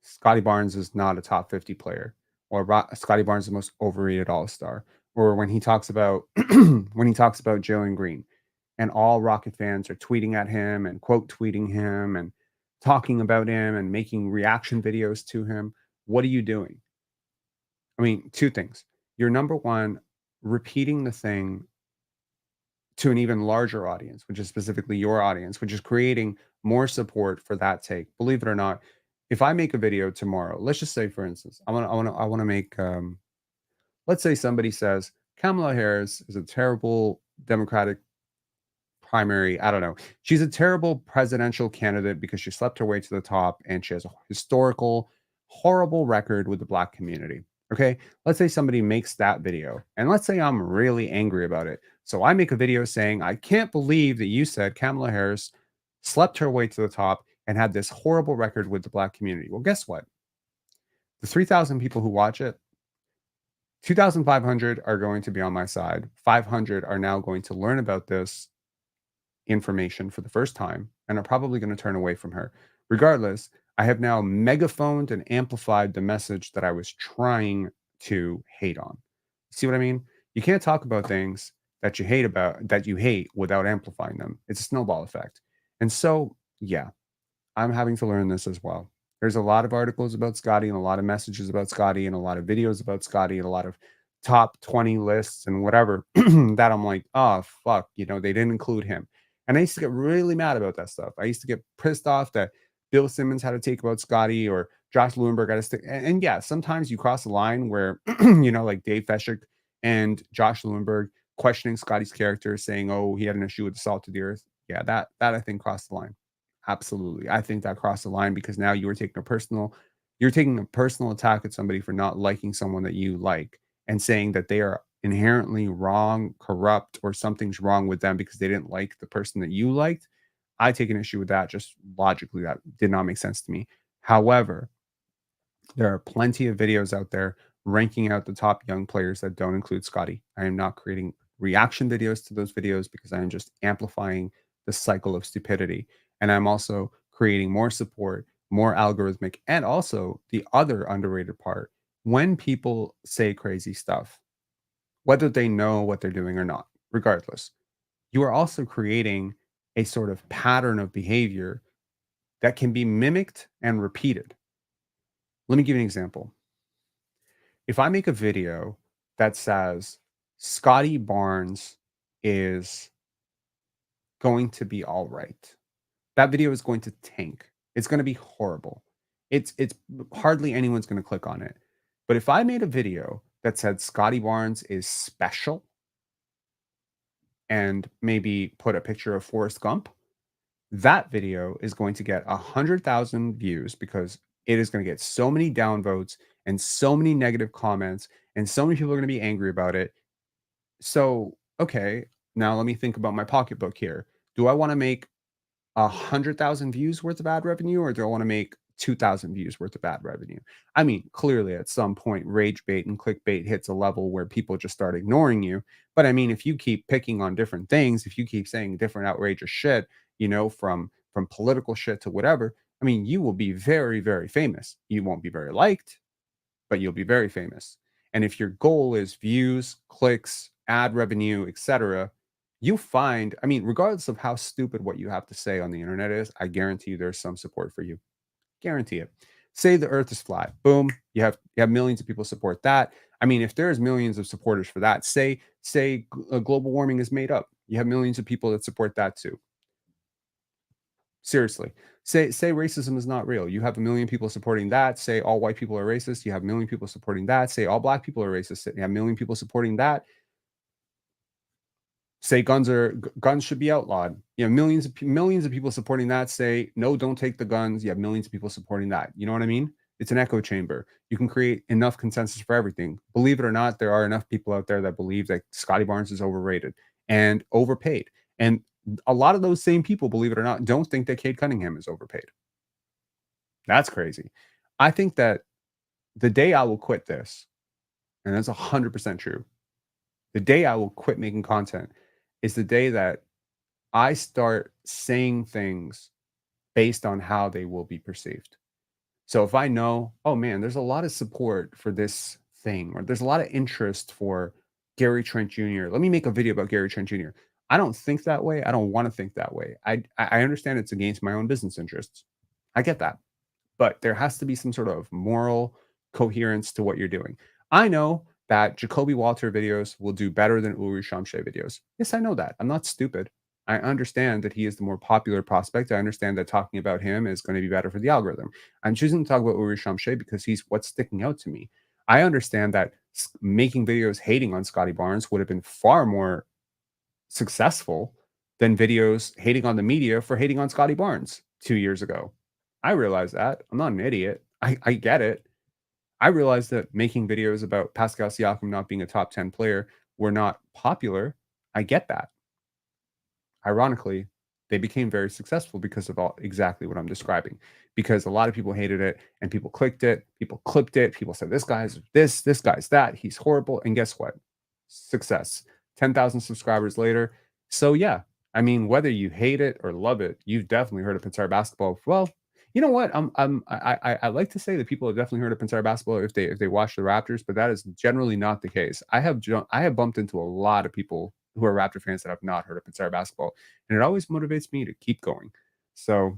Scotty Barnes is not a top 50 player, or Scotty Barnes is the most overrated all-star, or when he talks about Jalen Green, and all Rocket fans are tweeting at him and quote tweeting him and talking about him and making reaction videos to him, what are you doing? I mean, two things. You're number one, repeating the thing to an even larger audience, which is specifically your audience, which is creating more support for that take. Believe it or not, if I make a video tomorrow, let's just say, for instance, I want to make, let's say somebody says Kamala Harris is a terrible Democratic primary. I don't know. She's a terrible presidential candidate because she slept her way to the top and she has a historical, horrible record with the Black community. Okay. Let's say somebody makes that video and let's say I'm really angry about it. So I make a video saying, I can't believe that you said Kamala Harris slept her way to the top and had this horrible record with the Black community. Well, guess what? The 3,000 people who watch it, 2,500 are going to be on my side. 500 are now going to learn about this information for the first time and are probably going to turn away from her. Regardless, I have now megaphoned and amplified the message that I was trying to hate on. See what I mean? You can't talk about things that you hate without amplifying them. It's a snowball effect. And so, yeah, I'm having to learn this as well. There's a lot of articles about Scotty and a lot of messages about Scotty and a lot of videos about Scotty and a lot of top 20 lists and whatever that I'm like, oh, fuck, they didn't include him. And I used to get really mad about that stuff. I used to get pissed off that Bill Simmons had to take about Scotty or Josh Lewinberg had to stick. And yeah, sometimes you cross the line where, like Dave Feshik and Josh Lewinberg questioning Scotty's character, saying, oh, he had an issue with the salt of the earth. Yeah, that I think crossed the line. Absolutely. I think that crossed the line because now you're taking a personal attack at somebody for not liking someone that you like and saying that they are inherently wrong, corrupt, or something's wrong with them because they didn't like the person that you liked. I take an issue with that. Just logically, that did not make sense to me. However, there are plenty of videos out there ranking out the top young players that don't include Scotty. I am not creating reaction videos to those videos because I am just amplifying the cycle of stupidity. And I'm also creating more support, more algorithmic, and also the other underrated part. When people say crazy stuff, whether they know what they're doing or not, regardless, you are also creating a sort of pattern of behavior that can be mimicked and repeated. Let me give you an example. If I make a video that says Scotty Barnes is going to be all right, that video is going to tank. It's going to be horrible. It's hardly anyone's going to click on it. But if I made a video that said Scotty Barnes is special and maybe put a picture of Forrest Gump, that video is going to get 100,000 views because it is going to get so many downvotes and so many negative comments and so many people are going to be angry about it. So, okay, now let me think about my pocketbook here. Do I want to make 100,000 views worth of ad revenue, or do I want to make 2,000 views worth of ad revenue? I mean, clearly at some point, rage bait and clickbait hits a level where people just start ignoring you. But I mean, if you keep picking on different things, if you keep saying different outrageous shit, from political shit to whatever, I mean, you will be very, very famous. You won't be very liked, but you'll be very famous. And if your goal is views, clicks, ad revenue, etc., you find, I mean, regardless of how stupid what you have to say on the internet is, I guarantee you there's some support for you. Guarantee it. Say the earth is flat. Boom. You have millions of people support that. I mean, if there's millions of supporters for that, say global warming is made up. You have millions of people that support that too. Seriously. Say racism is not real. You have a million people supporting that. Say all white people are racist. You have a million people supporting that. Say all black people are racist. You have a million people supporting that. Say guns should be outlawed. You have millions of people supporting that. Say no, don't take the guns. You have millions of people supporting that. You know what I mean? It's an echo chamber. You can create enough consensus for everything. Believe it or not, there are enough people out there that believe that Scotty Barnes is overrated and overpaid. And a lot of those same people, believe it or not, don't think that Cade Cunningham is overpaid. That's crazy. I think that the day I will quit this, and that's 100% true, the day I will quit making content is the day that I start saying things based on how they will be perceived. So if I know, oh man, there's a lot of support for this thing, or there's a lot of interest for Gary Trent Jr., let me make a video about Gary Trent Jr. I don't think that way. I don't want to think that way. I understand it's against my own business interests. I get that. But there has to be some sort of moral coherence to what you're doing. I know that Jacoby Walter videos will do better than Uri Shamshay videos. Yes, I know that. I'm not stupid. I understand that he is the more popular prospect. I understand that talking about him is going to be better for the algorithm. I'm choosing to talk about Uri Shamshay because he's what's sticking out to me. I understand that making videos hating on Scotty Barnes would have been far more successful than videos hating on the media for hating on Scotty Barnes 2 years ago. I realize that. I'm not an idiot. I get it. I realized that making videos about Pascal Siakam not being a top 10 player were not popular. I get that. Ironically, they became very successful because of all exactly what I'm describing. Because a lot of people hated it and people clicked it, people clipped it, people said this guy's this guy's that, he's horrible. And guess what? Success. 10,000 subscribers later. So yeah, I mean, whether you hate it or love it, you've definitely heard of Pensar basketball. Well, you know what? I like to say that people have definitely heard of Pensar basketball if they watch the Raptors, but that is generally not the case. I have bumped into a lot of people who are Raptor fans that have not heard of Pensar basketball, and it always motivates me to keep going. So,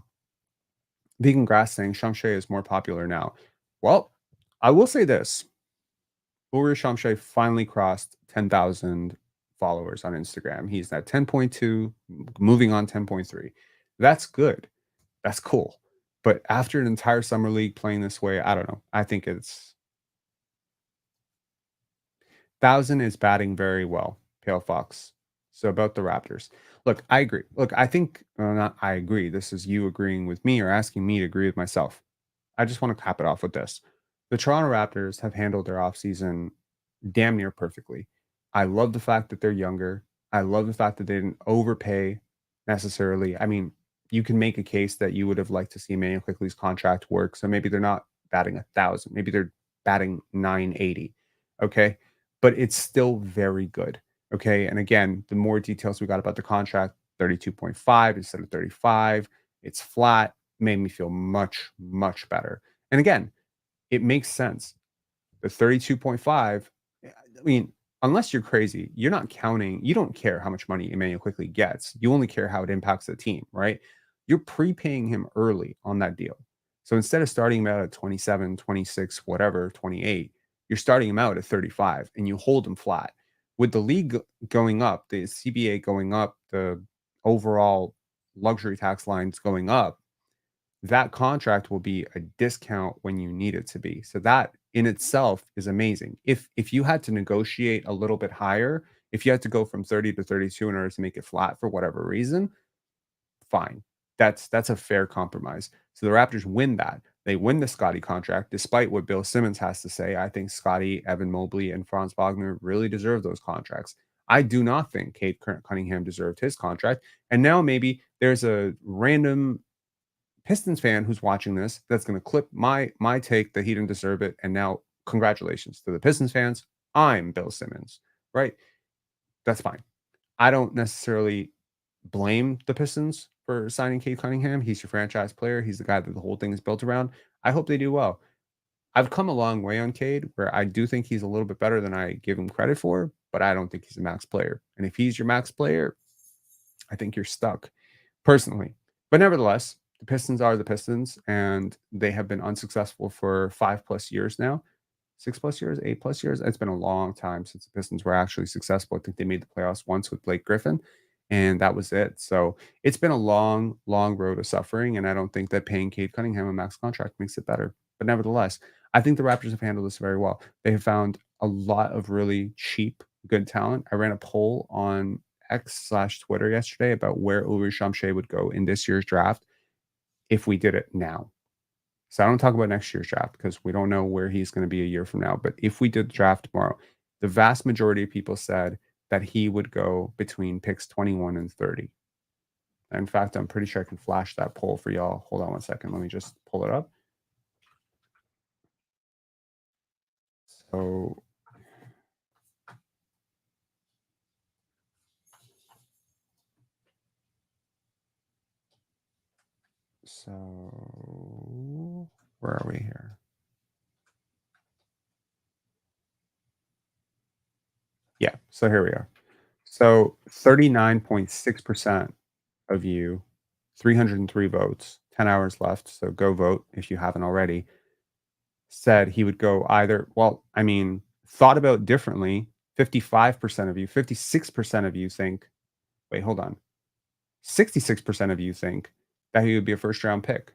Vegan Grass saying Shamshay is more popular now. Well, I will say this: Uri Shamshay finally crossed 10,000 followers on Instagram. He's at 10.2, moving on 10.3. That's good. That's cool. But after an entire summer league playing this way, I don't know. I think it's 1,000 is batting very well, Pale Fox. So about the Raptors. Look, I agree. Look, I think not I agree. This is you agreeing with me or asking me to agree with myself. I just want to cap it off with this. The Toronto Raptors have handled their offseason damn near perfectly. I love the fact that they're younger. I love the fact that they didn't overpay necessarily. I mean, you can make a case that you would have liked to see Emmanuel Quickley's contract work. So maybe they're not batting 1,000. Maybe they're batting 980. Okay. But it's still very good. Okay. And again, the more details we got about the contract, 32.5 instead of 35, it's flat, made me feel much, much better. And again, it makes sense. The 32.5, I mean, unless you're crazy, you're not counting, you don't care how much money Emmanuel Quickley gets. You only care how it impacts the team, right? You're prepaying him early on that deal. So instead of starting him out at 27, 26, whatever, 28, you're starting him out at 35 and you hold him flat. With the league going up, the CBA going up, the overall luxury tax lines going up, that contract will be a discount when you need it to be. So that in itself is amazing. If you had to negotiate a little bit higher, if you had to go from 30 to 32 in order to make it flat for whatever reason, fine. That's a fair compromise. So the Raptors win that. They win the Scotty contract, despite what Bill Simmons has to say. I think Scotty, Evan Mobley, and Franz Wagner really deserve those contracts. I do not think Cade Cunningham deserved his contract. And now maybe there's a random Pistons fan who's watching this that's going to clip my take that he didn't deserve it. And now, congratulations to the Pistons fans. I'm Bill Simmons, right? That's fine. I don't necessarily blame the Pistons for signing Cade Cunningham. He's your franchise player. He's the guy that the whole thing is built around. I hope they do well. I've come a long way on Cade, where I do think he's a little bit better than I give him credit for, but I don't think he's a max player. And if he's your max player, I think you're stuck personally. But nevertheless, the Pistons are the Pistons, and they have been unsuccessful for 5+ years now. 6+years, 8+years. It's been a long time since the Pistons were actually successful. I think they made the playoffs once with Blake Griffin, and that was it. So it's been a long, long road of suffering, and I don't think that paying Cade Cunningham a max contract makes it better. But nevertheless, I think the Raptors have handled this very well. They have found a lot of really cheap, good talent. I ran a poll on X/Twitter yesterday about where Ulrich Shamshay would go in this year's draft if we did it now. So I don't talk about next year's draft because we don't know where he's going to be a year from now. But if we did the draft tomorrow, the vast majority of people said that he would go between picks 21 and 30. In fact, I'm pretty sure I can flash that poll for y'all. Hold on one second. Let me just pull it up. So where are we here? Yeah, so here we are. So 39.6% of you, 303 votes, 10 hours left. So go vote if you haven't already. Said he would go either, well, I mean, thought about differently. 55% of you, 56% of you think, wait, hold on. 66% of you think that he would be a first round pick.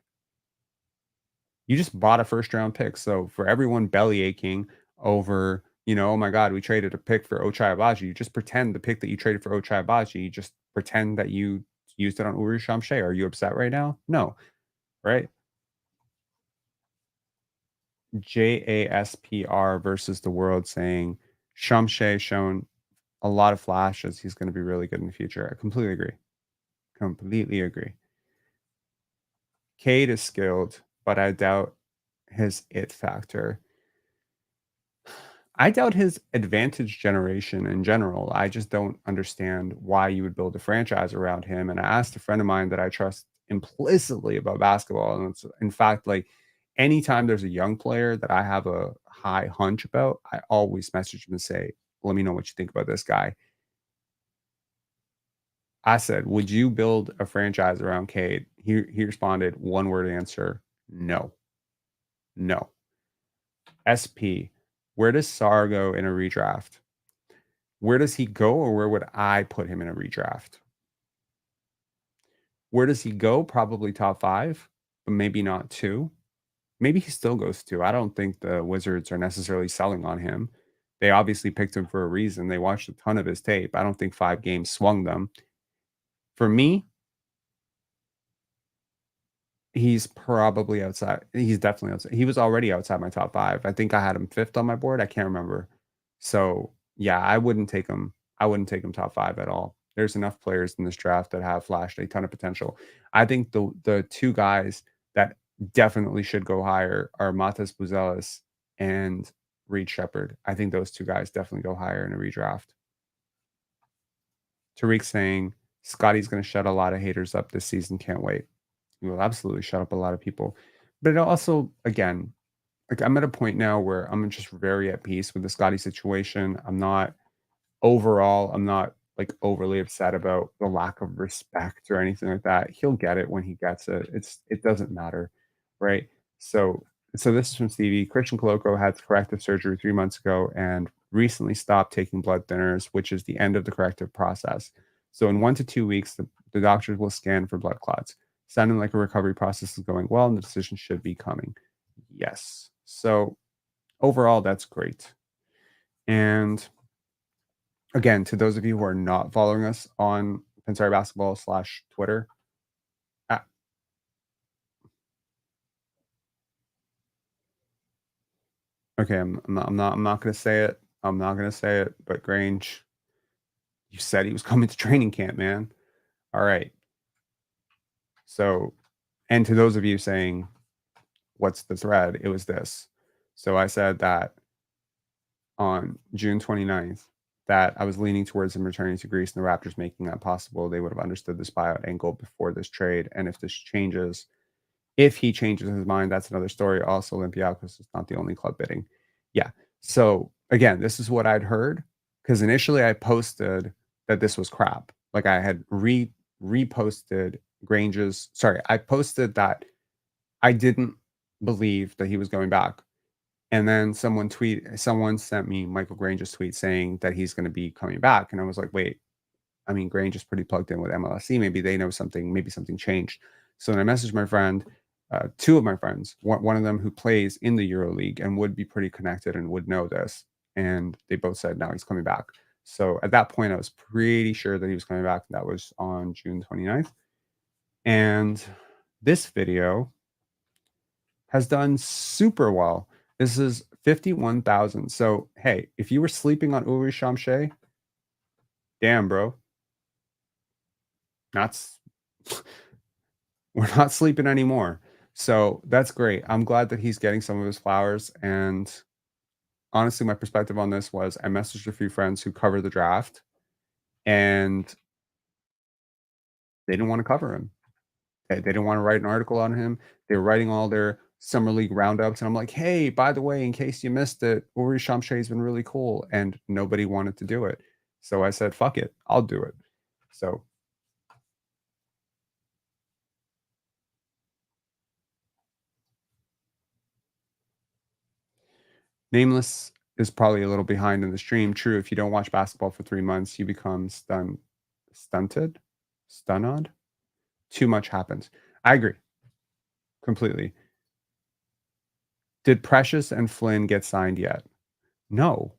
You just bought a first round pick. So for everyone belly aching over, oh my God, we traded a pick for Ochai Agbaji, you just pretend the pick that you traded for Ochai Agbaji, you just pretend that you used it on Uri Shamshay. Are you upset right now? No, right? JASPR versus the world saying Shamshay shown a lot of flashes. He's going to be really good in the future. I completely agree. Completely agree. Cade is skilled, but I doubt his it factor. I doubt his advantage generation in general. I just don't understand why you would build a franchise around him. And I asked a friend of mine that I trust implicitly about basketball. And it's, in fact, like anytime there's a young player that I have a high hunch about, I always message him and say, let me know what you think about this guy. I said, would you build a franchise around Cade? He responded, one word answer, no. No. SP, where does Sar go in a redraft? Where does he go, or where would I put him in a redraft? Where does he go? Probably top 5, but maybe not 2. Maybe he still goes 2. I don't think the Wizards are necessarily selling on him. They obviously picked him for a reason. They watched a ton of his tape. I don't think 5 games swung them. For me, he's probably outside. He's definitely outside. He was already outside my top 5. I think I had him 5th on my board. I can't remember. So, yeah, I wouldn't take him. I wouldn't take him top 5 at all. There's enough players in this draft that have flashed a ton of potential. I think the 2 guys that definitely should go higher are Matas Buzelis and Reed Shepherd. I think those 2 guys definitely go higher in a redraft. Tariq saying Scotty's going to shut a lot of haters up this season. Can't wait. He will absolutely shut up a lot of people. But it also, again, like I'm at a point now where I'm just very at peace with the Scotty situation. I'm not like overly upset about the lack of respect or anything like that. He'll get it when he gets it. It doesn't matter, right? So this is from Stevie. Christian Koloko had corrective surgery 3 months ago and recently stopped taking blood thinners, which is the end of the corrective process. So in 1 to 2 weeks, the doctors will scan for blood clots. Sounding like a recovery process is going well, and the decision should be coming. Yes. So overall, that's great. And again, to those of you who are not following us on Pensari Basketball / Twitter, uh, okay, I'm not going to say it. I'm not going to say it. But Grange, you said he was coming to training camp, man. All right. So, and to those of you saying, what's the thread? It was this. So I said that on June 29th that I was leaning towards him returning to Greece and the Raptors making that possible. They would have understood this buyout angle before this trade. And if he changes his mind, that's another story. Also, Olympiacos is not the only club bidding. Yeah. So again, this is what I'd heard because initially I posted that this was crap. Like I had reposted Grange's. Sorry, I posted that I didn't believe that he was going back. And then someone sent me Michael Grange's tweet saying that he's going to be coming back. And I was like, wait, I mean, Grange is pretty plugged in with MLSC. Maybe they know something. Maybe something changed. So then I messaged my friend, 2 of my friends, one of them who plays in the EuroLeague and would be pretty connected and would know this. And they both said, no, he's coming back. So at that point, I was pretty sure that he was coming back. That was on June 29th. And this video has done super well. This is 51,000. So, hey, if you were sleeping on Uri Shamshay, damn, bro, not s- we're not sleeping anymore. So that's great. I'm glad that he's getting some of his flowers. And honestly, my perspective on this was I messaged a few friends who cover the draft, and they didn't want to cover him. They didn't want to write an article on him. They were writing all their summer league roundups, and I'm like, "Hey, by the way, in case you missed it, Uri Shamshay's been really cool," and nobody wanted to do it. So I said, "Fuck it, I'll do it." So Nameless is probably a little behind in the stream. True, if you don't watch basketball for 3 months, you become stunted, stunned. Too much happens. I agree completely. Did Precious and Flynn get signed yet? No,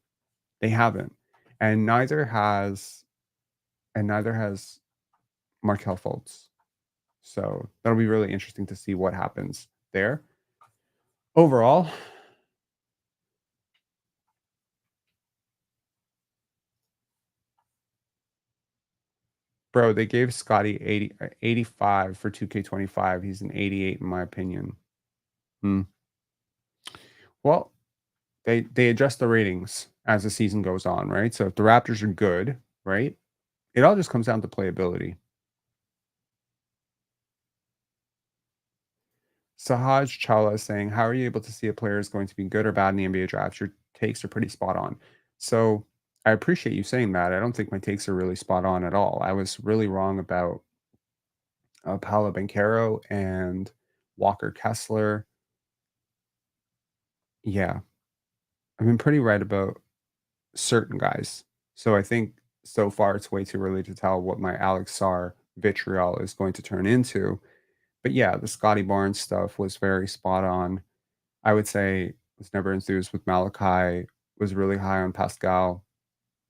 they haven't, and neither has Markel Fultz. So that'll be really interesting to see what happens there. Overall, bro, they gave Scotty 85 for 2K25. He's an 88 in my opinion. Hmm. Well, they adjust the ratings as the season goes on, right? So if the Raptors are good, right, it all just comes down to playability. Sahaj Chawla is saying, "How are you able to see a player is going to be good or bad in the NBA draft? Your takes are pretty spot on." So I appreciate you saying that. I don't think my takes are really spot on at all. I was really wrong about Paolo Banchero and Walker Kessler. Yeah, I've been pretty right about certain guys. So I think so far it's way too early to tell what my Alex Sarr vitriol is going to turn into. But yeah, the Scotty Barnes stuff was very spot on. I would say was never enthused with Malachi, was really high on Pascal,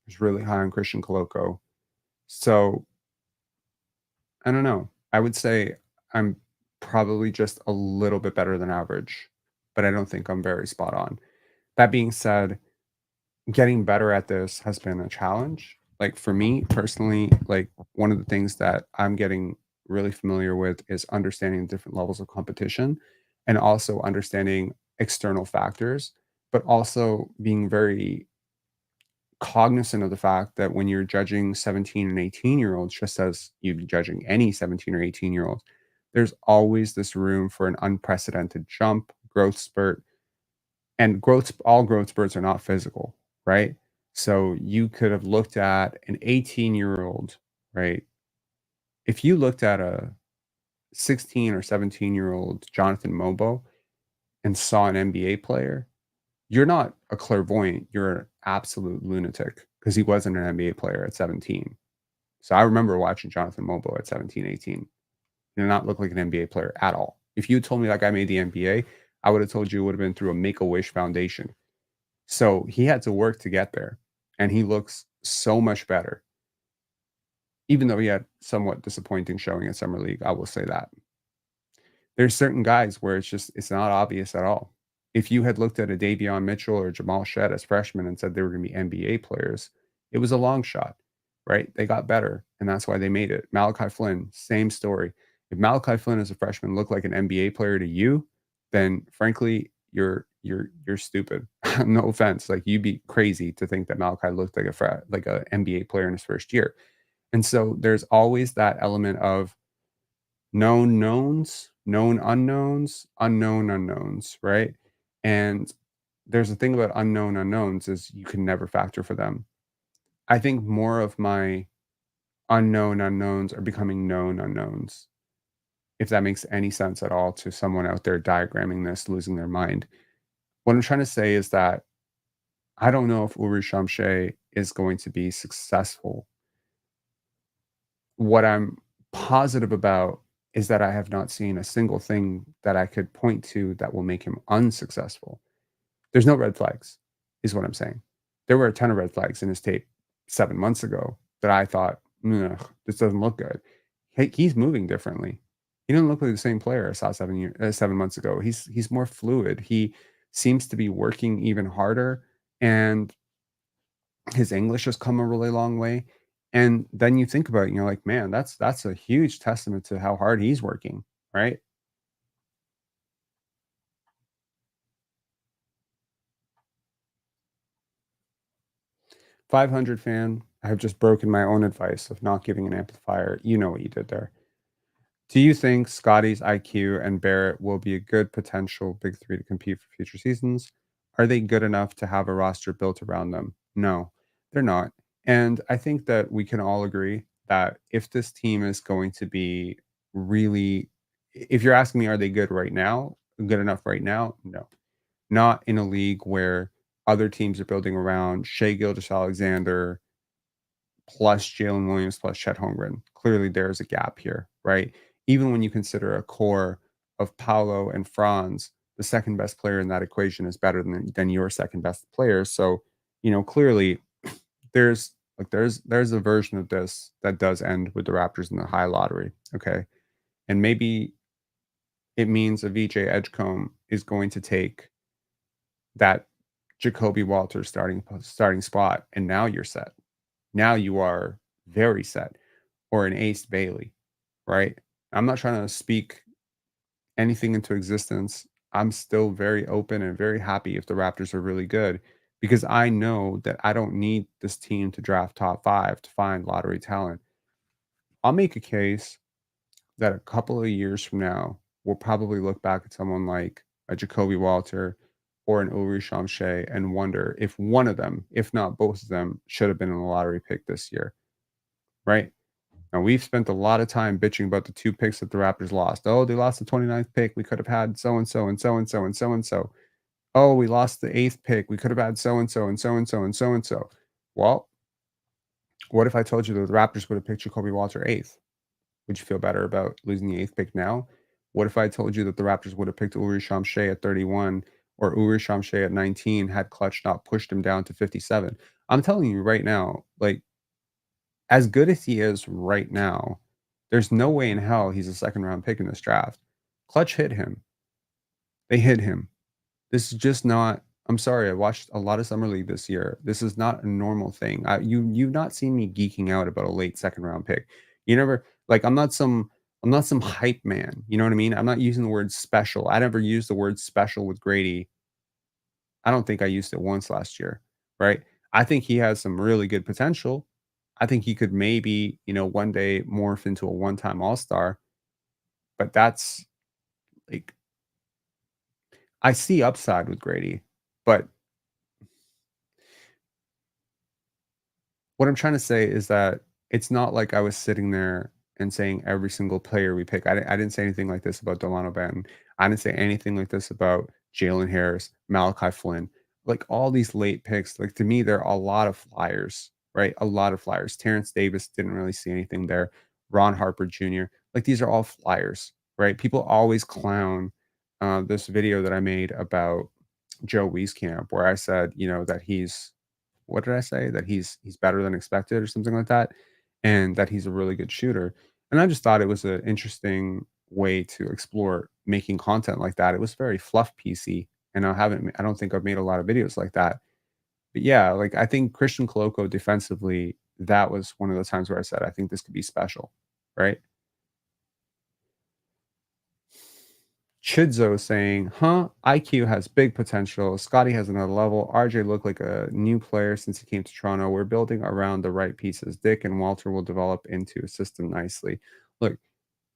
was really high on Christian Koloko. So I don't know. I would say I'm probably just a little bit better than average, but I don't think I'm very spot on. That being said, getting better at this has been a challenge. Like for me personally, like one of the things that I'm getting really familiar with is understanding different levels of competition and also understanding external factors, but also being very cognizant of the fact that when you're judging 17 and 18-year-olds, just as you'd be judging any 17 or 18-year-olds, there's always this room for an unprecedented jump, growth spurt, and all growth spurts are not physical, right? So you could have looked at an 18-year-old, right? If you looked at a 16 or 17-year-old Jonathan Mobo and saw an NBA player, you're not a clairvoyant, you're an absolute lunatic because he wasn't an NBA player at 17. So I remember watching Jonathan Mobo at 17, 18. He did not look like an NBA player at all. If you told me that guy made the NBA, I would have told you it would have been through a Make-A-Wish Foundation. So he had to work to get there, and he looks so much better, even though he had somewhat disappointing showing at summer league. I will say that. There's certain guys where it's not obvious at all. If you had looked at a Davion Mitchell or Jamal Shed as freshmen and said they were going to be NBA players, it was a long shot, right? They got better, and that's why they made it. Malachi Flynn, same story. If Malachi Flynn as a freshman looked like an NBA player to you, then frankly, you're stupid. No offense, like you'd be crazy to think that Malachi looked like a NBA player in his first year. And so there's always that element of known knowns, known unknowns, unknown unknowns, right? And there's a thing about unknown unknowns is you can never factor for them. I think more of my unknown unknowns are becoming known unknowns, if that makes any sense at all to someone out there diagramming this, losing their mind. What I'm trying to say is that I don't know if Uri Shamshay is going to be successful. What I'm positive about is that I have not seen a single thing that I could point to that will make him unsuccessful. There's no red flags, is what I'm saying. There were a ton of red flags in his tape 7 months ago that I thought, "Ugh, this doesn't look good." He's moving differently. He doesn't look like the same player I saw 7 months ago. He's more fluid. He seems to be working even harder, and his English has come a really long way. And then you think about it, and you're like, man, that's a huge testament to how hard he's working, right? 500 fan, I have just broken my own advice of not giving an amplifier. You know what you did there. Do you think Scotty's IQ and Barrett will be a good potential big three to compete for future seasons? Are they good enough to have a roster built around them? No, they're not. And I think that we can all agree that if this team is going to be really, if you're asking me, are they good right now? Good enough right now? No. Not in a league where other teams are building around Shea Gilgeous-Alexander, plus Jalen Williams, plus Chet Holmgren. Clearly, there's a gap here, right? Even when you consider a core of Paolo and Franz, the second best player in that equation is better than your second best player. So, clearly there's a version of this that does end with the Raptors in the high lottery. Okay. And maybe it means a VJ Edgecombe is going to take that Jacoby Walter starting spot, and now you're set. Now you are very set, or an Ace Bailey, right? I'm not trying to speak anything into existence. I'm still very open and very happy if the Raptors are really good because I know that I don't need this team to draft top five to find lottery talent. I'll make a case that a couple of years from now, we'll probably look back at someone like a Jacoby Walter or an Ulrich Shamshay and wonder if one of them, if not both of them, should have been in the lottery pick this year, right? Now, we've spent a lot of time bitching about the two picks that the Raptors lost. Oh, they lost the 29th pick. We could have had so and so and so and so and so and so. Oh, we lost the eighth pick. We could have had so and so and so and so and so and so. Well, what if I told you that the Raptors would have picked Jacoby Walter eighth? Would you feel better about losing the eighth pick now? What if I told you that the Raptors would have picked Uri Shamshay at 31 or Uri Shamshay at 19 had Clutch not pushed him down to 57? I'm telling you right now, like, as good as he is right now, there's no way in hell he's a second round pick in this draft. Clutch hit him. They hit him. This is just not. I'm sorry. I watched a lot of summer league this year. This is not a normal thing. You've not seen me geeking out about a late second round pick. You never like. I'm not some hype man. You know what I mean? I'm not using the word special. I never used the word special with Grady. I don't think I used it once last year. Right? I think he has some really good potential. I think he could maybe one day morph into a one time All Star. But that's like I see upside with Grady, but what I'm trying to say is that it's not like I was sitting there and saying every single player we pick. I didn't say anything like this about Delano Banton. I didn't say anything like this about Jalen Harris, Malachi Flynn. Like all these late picks, like to me, there are a lot of flyers, right? A lot of flyers. Terrence Davis didn't really see anything there. Ron Harper Jr. Like these are all flyers, right? People always clown this video that I made about Joe Wieskamp, where I said, that he's what did I say? That he's better than expected or something like that, and that he's a really good shooter. And I just thought it was an interesting way to explore making content like that. It was very fluff PC, and I don't think I've made a lot of videos like that. But yeah, like I think Christian Koloko defensively, that was one of the times where I said I think this could be special, right? Chidzo saying, huh? IQ has big potential. Scotty has another level. RJ looked like a new player since he came to Toronto. We're building around the right pieces. Dick and Walter will develop into a system nicely. Look,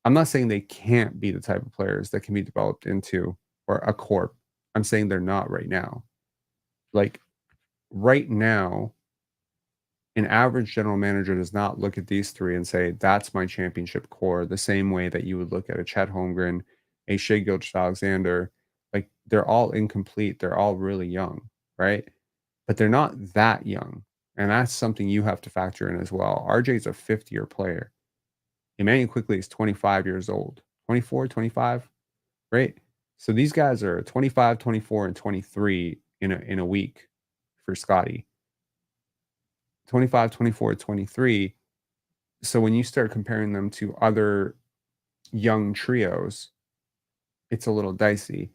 I'm not saying they can't be the type of players that can be developed into or a corp. I'm saying they're not right now. Like right now, an average general manager does not look at these three and say, that's my championship core, the same way that you would look at a Chet Holmgren, a Shea Gilgeous-Alexander. Like they're all incomplete. They're all really young, right? But they're not that young. And that's something you have to factor in as well. RJ's a fifth-year player. Emmanuel Quickly is 25 years old. 24, 25, right? So these guys are 25, 24, and 23 in a week for Scotty. 25, 24, 23. So when you start comparing them to other young trios, it's a little dicey.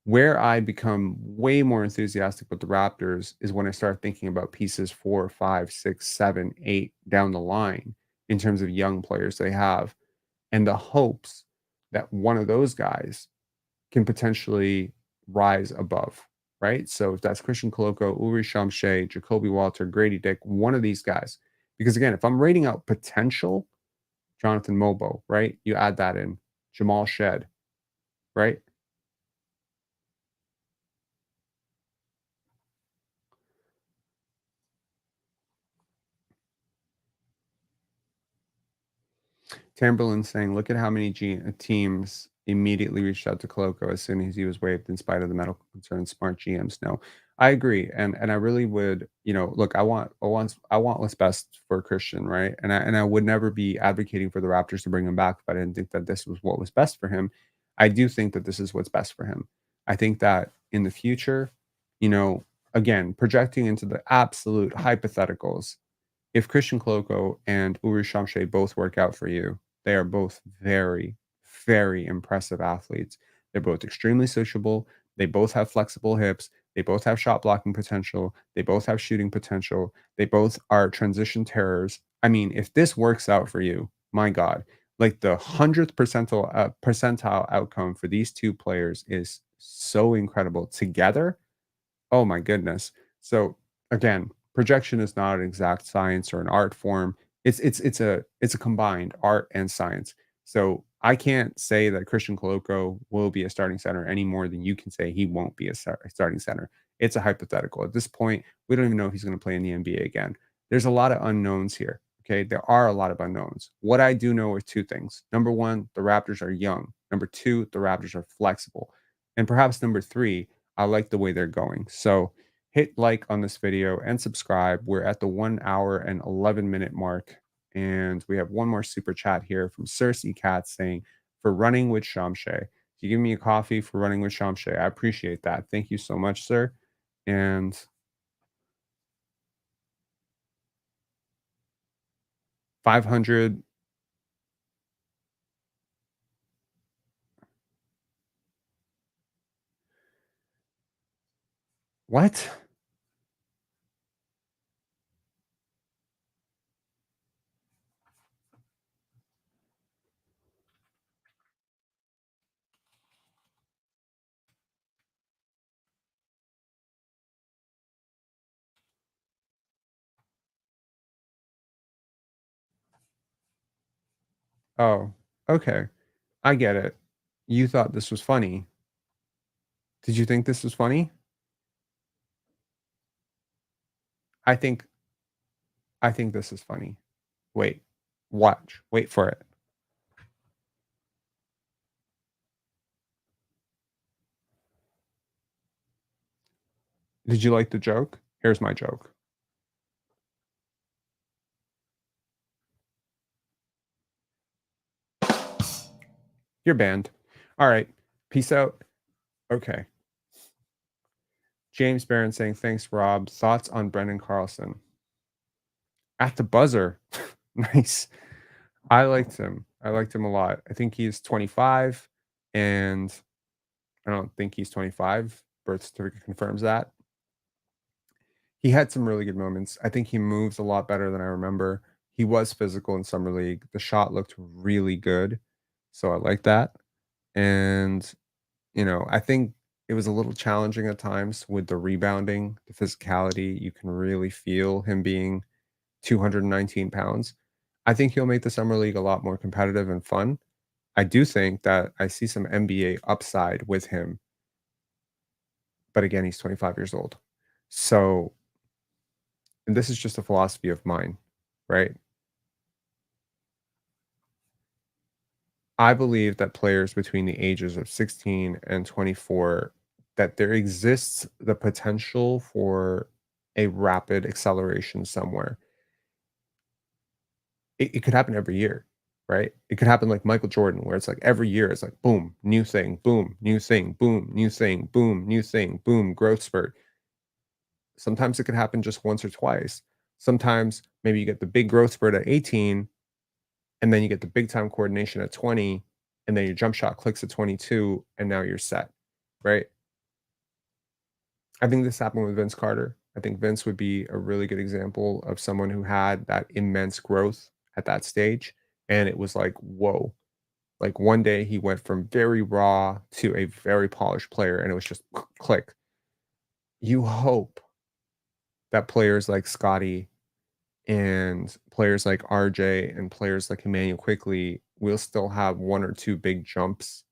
Where I become way more enthusiastic with the Raptors is when I start thinking about pieces 4, 5, 6, 7, 8 down the line in terms of young players they have, and the hopes that one of those guys can potentially rise above, right? So if that's Christian Koloko, Uri Shamshe, Jacoby Walter, Grady Dick, one of these guys. Because again, if I'm rating out potential, Jonathan Mobo, right? You add that in. Jamal Shed, right? Tamberlin saying, "Look at how many teams immediately reached out to Koloko as soon as he was waived, in spite of the medical concerns. Smart GMs know." I agree, and I really would, look. I want what's best for Christian, right? And I would never be advocating for the Raptors to bring him back if I didn't think that this was what was best for him. I do think that this is what's best for him. I think that in the future, you know, again, projecting into the absolute hypotheticals, if Christian Koloko and Uri Shamshe both work out for you, they are both very, very impressive athletes. They're both extremely sociable. They both have flexible hips. They both have shot blocking potential. They both have shooting potential. They both are transition terrors. I mean, if this works out for you, my God, like the 100th percentile outcome for these two players is so incredible together. Oh my goodness. So again, projection is not an exact science or an art form. It's a combined art and science. So I can't say that Christian Koloko will be a starting center any more than you can say he won't be a starting center. It's a hypothetical. At this point, we don't even know if he's going to play in the NBA again. There's a lot of unknowns here. Okay. There are a lot of unknowns. What I do know are two things. Number one, the Raptors are young. Number two, the Raptors are flexible. And perhaps number three, I like the way they're going. So hit like on this video and subscribe. We're at the 1 hour and 11-minute mark. And we have one more super chat here from Cersei Cat saying, "For running with Shamshe. You give me a coffee for running with Shamshe. I appreciate that. Thank you so much, sir." And 500. What? Oh, okay. I get it. You thought this was funny. Did you think this was funny? I think I think this is funny. Wait. Watch. Wait for it. Did you like the joke? Here's my joke. You're banned. All right. Peace out. Okay. James Barron saying, "Thanks, Rob. Thoughts on Brendan Carlson?" At the buzzer. Nice. I liked him. I liked him a lot. I think he's 25, and I don't think he's 25. Birth certificate confirms that. He had some really good moments. I think he moves a lot better than I remember. He was physical in summer league. The shot looked really good. So I like that. And I think it was a little challenging at times with the rebounding, the physicality. You can really feel him being 219 pounds. I think he'll make the summer league a lot more competitive and fun. I do think that I see some NBA upside with him, but again, he's 25 years old. So, and this is just a philosophy of mine, right? I believe that players between the ages of 16 and 24, that there exists the potential for a rapid acceleration somewhere. It could happen every year, right? It could happen like Michael Jordan, where it's like every year it's like boom, new thing, boom, new thing, boom, new thing, boom, new thing, boom, growth spurt. Sometimes it could happen just once or twice. Sometimes maybe you get the big growth spurt at 18, and then you get the big time coordination at 20, and then your jump shot clicks at 22, and now you're set, right? I think this happened with Vince Carter. I think Vince would be a really good example of someone who had that immense growth at that stage, and it was like, whoa. Like, one day he went from very raw to a very polished player, and it was just click. You hope that players like Scotty and players like RJ and players like Emmanuel Quickly will still have 1 or 2 big jumps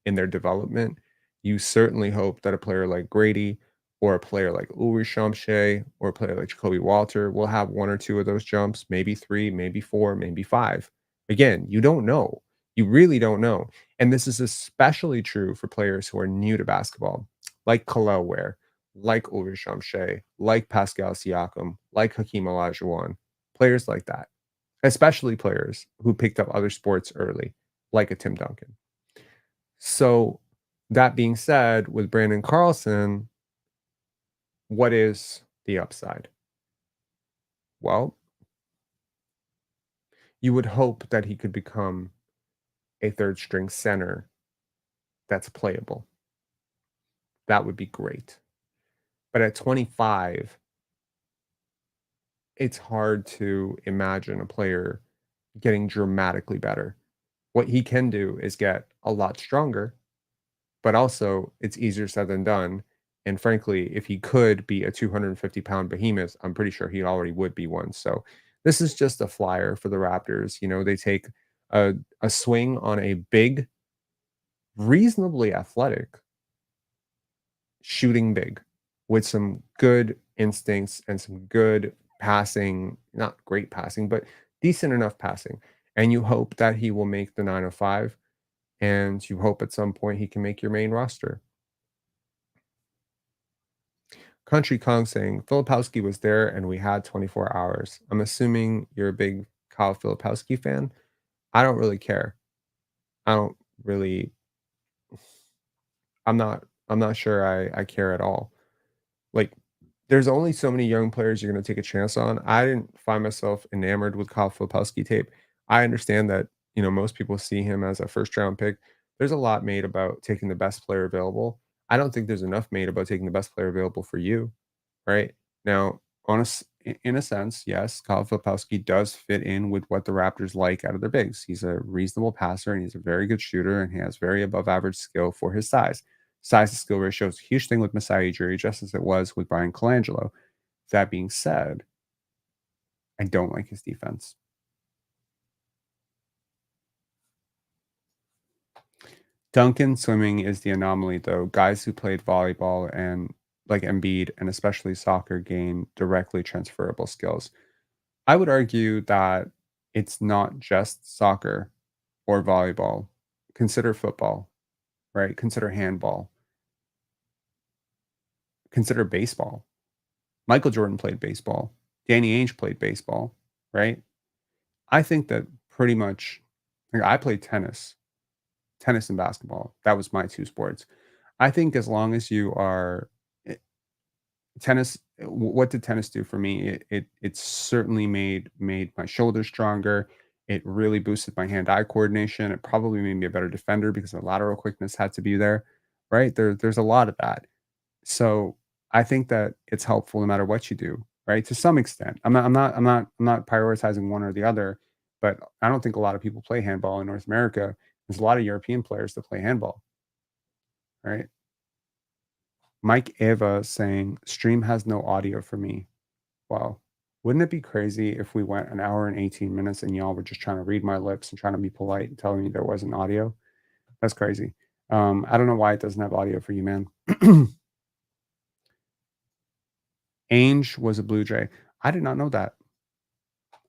in their development. You certainly hope that a player like Grady or a player like Ulrich Shamshay or a player like Jacoby Walter will have 1 or 2 of those jumps, maybe 3, maybe 4, maybe 5. Again, you don't know. You really don't know. And this is especially true for players who are new to basketball, like Kalel Ware, like Ulrich Shamshay, like Pascal Siakam, like Hakeem Olajuwon, players like that, especially players who picked up other sports early, like a Tim Duncan. So, that being said, with Brandon Carlson, what is the upside? Well, you would hope that he could become a third string center that's playable. That would be great. But at 25, it's hard to imagine a player getting dramatically better. What he can do is get a lot stronger, but also it's easier said than done. And frankly, if he could be a 250-pound behemoth, I'm pretty sure he already would be one. So this is just a flyer for the Raptors. You know, they take a swing on a big, reasonably athletic shooting big with some good instincts and some good passing, not great passing, but decent enough passing. And you hope that he will make the 905, and you hope at some point he can make your main roster. Country Kong saying, Filipowski was there and we had 24 hours. I'm assuming you're a big Kyle Filipowski fan. I don't really care. I don't really I'm not sure I care at all. Like, there's only so many young players you're gonna take a chance on. I didn't find myself enamored with Kyle Filipowski tape. I understand that, most people see him as a first round pick. There's a lot made about taking the best player available. I don't think there's enough made about taking the best player available for you. Right? Now, in a sense, yes, Kyle Filipowski does fit in with what the Raptors like out of their bigs. He's a reasonable passer and he's a very good shooter and he has very above average skill for his size. Size to skill ratio is a huge thing with Masai Ujiri, just as it was with Brian Colangelo. That being said, I don't like his defense. Duncan swimming is the anomaly, though. Guys who played volleyball and like Embiid and especially soccer gain directly transferable skills. I would argue that it's not just soccer or volleyball. Consider football, right? Consider handball. Consider baseball. Michael Jordan played baseball. Danny Ainge played baseball, right? I think that pretty much like I played tennis and basketball. That was my two sports. I think as long as you are tennis what did tennis do for me? It certainly made my shoulders stronger. It really boosted my hand-eye coordination. It probably made me a better defender because the lateral quickness had to be there, right? There's a lot of that. So, I think that it's helpful no matter what you do, right? To some extent. I'm not prioritizing one or the other, but I don't think a lot of people play handball in North America. There's a lot of European players that play handball, right? Mike Ava saying, "Stream has no audio for me." Wow. Wouldn't it be crazy if we went an hour and 18 minutes and y'all were just trying to read my lips and trying to be polite and telling me there wasn't audio? That's crazy. I don't know why it doesn't have audio for you, man. Ainge was a Blue Jay. I did not know that.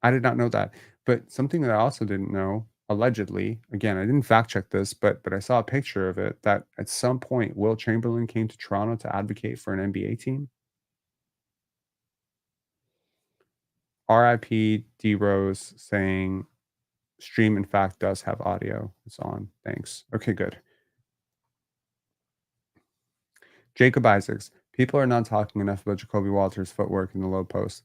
I did not know that. But something that I also didn't know, allegedly, again, I didn't fact check this, but I saw a picture of it that at some point Will Chamberlain came to Toronto to advocate for an NBA team. RIP D Rose saying stream in fact does have audio. It's on. Thanks. Okay, good. Jacob Isaacs. People are not talking enough about Jacoby Walter's footwork in the low post.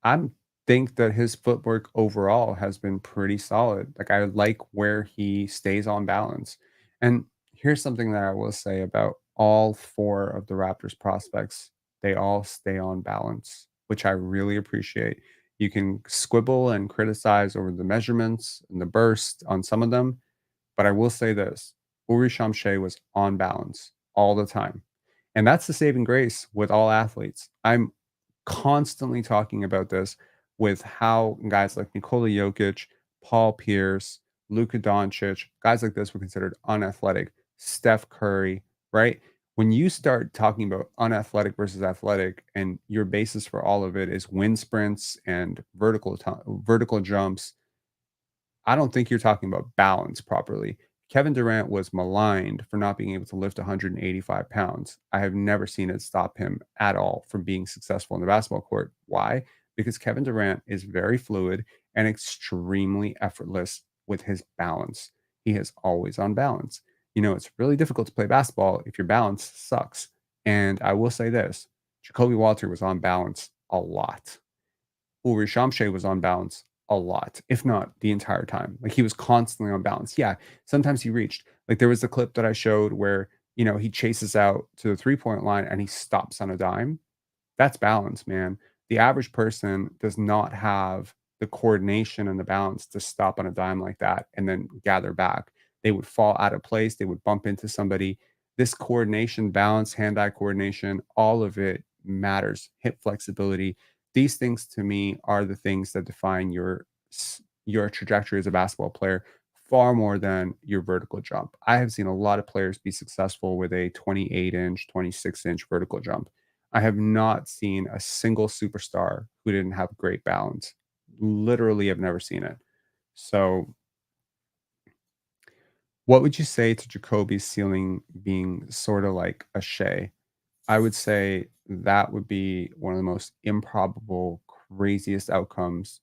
I'm think that his footwork overall has been pretty solid. Like, I like where he stays on balance. And here's something that I will say about all 4 of the Raptors prospects. They all stay on balance, which I really appreciate. You can squibble and criticize over the measurements and the burst on some of them, but I will say this, Uri Shamshay was on balance all the time. And that's the saving grace with all athletes. I'm constantly talking about this with how guys like Nikola Jokic, Paul Pierce, Luka Doncic, guys like this were considered unathletic. Steph Curry, right? When you start talking about unathletic versus athletic, and your basis for all of it is wind sprints and vertical jumps, I don't think you're talking about balance properly. Kevin Durant was maligned for not being able to lift 185 pounds. I have never seen it stop him at all from being successful in the basketball court. Why? Because Kevin Durant is very fluid and extremely effortless with his balance. He is always on balance. You know, it's really difficult to play basketball if your balance sucks. And I will say this, Jacoby Walter was on balance a lot. Ulrich Shamshay was on balance a lot, if not the entire time. Like, he was constantly on balance. Yeah, sometimes he reached. Like, there was the clip that I showed where, he chases out to the three-point line and he stops on a dime. That's balance, man. The average person does not have the coordination and the balance to stop on a dime like that and then gather back. They would fall out of place, they would bump into somebody. This coordination, balance, hand-eye coordination, all of it matters. Hip flexibility. These things to me are the things that define your trajectory as a basketball player far more than your vertical jump. I have seen a lot of players be successful with a 28-inch, 26-inch vertical jump. I have not seen a single superstar who didn't have great balance. Literally, have never seen it. So, what would you say to Jacoby's ceiling being sort of like a Shea? I would say that would be one of the most improbable, craziest outcomes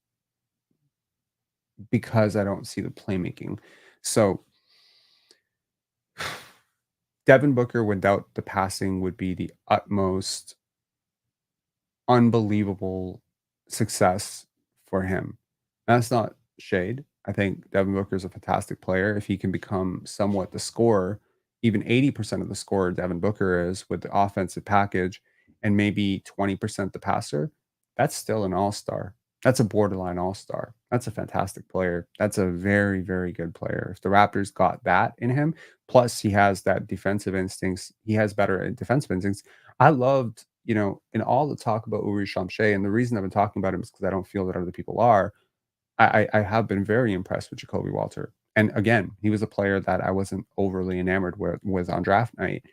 because I don't see the playmaking. So, Devin Booker without the passing would be the utmost unbelievable success for him. That's not shade. I think Devin Booker is a fantastic player. If he can become somewhat the scorer, even 80% of the scorer Devin Booker is with the offensive package and maybe 20% the passer, that's still an all-star. That's a borderline all-star. That's a fantastic player. That's a very, very good player. If the Raptors got that in him, plus he has that defensive instincts, he has better defensive instincts. I loved, in all the talk about Uri Shamshay, and the reason I've been talking about him is because I don't feel that other people are. I have been very impressed with Jacoby Walter. And again, he was a player that I wasn't overly enamored with on draft night.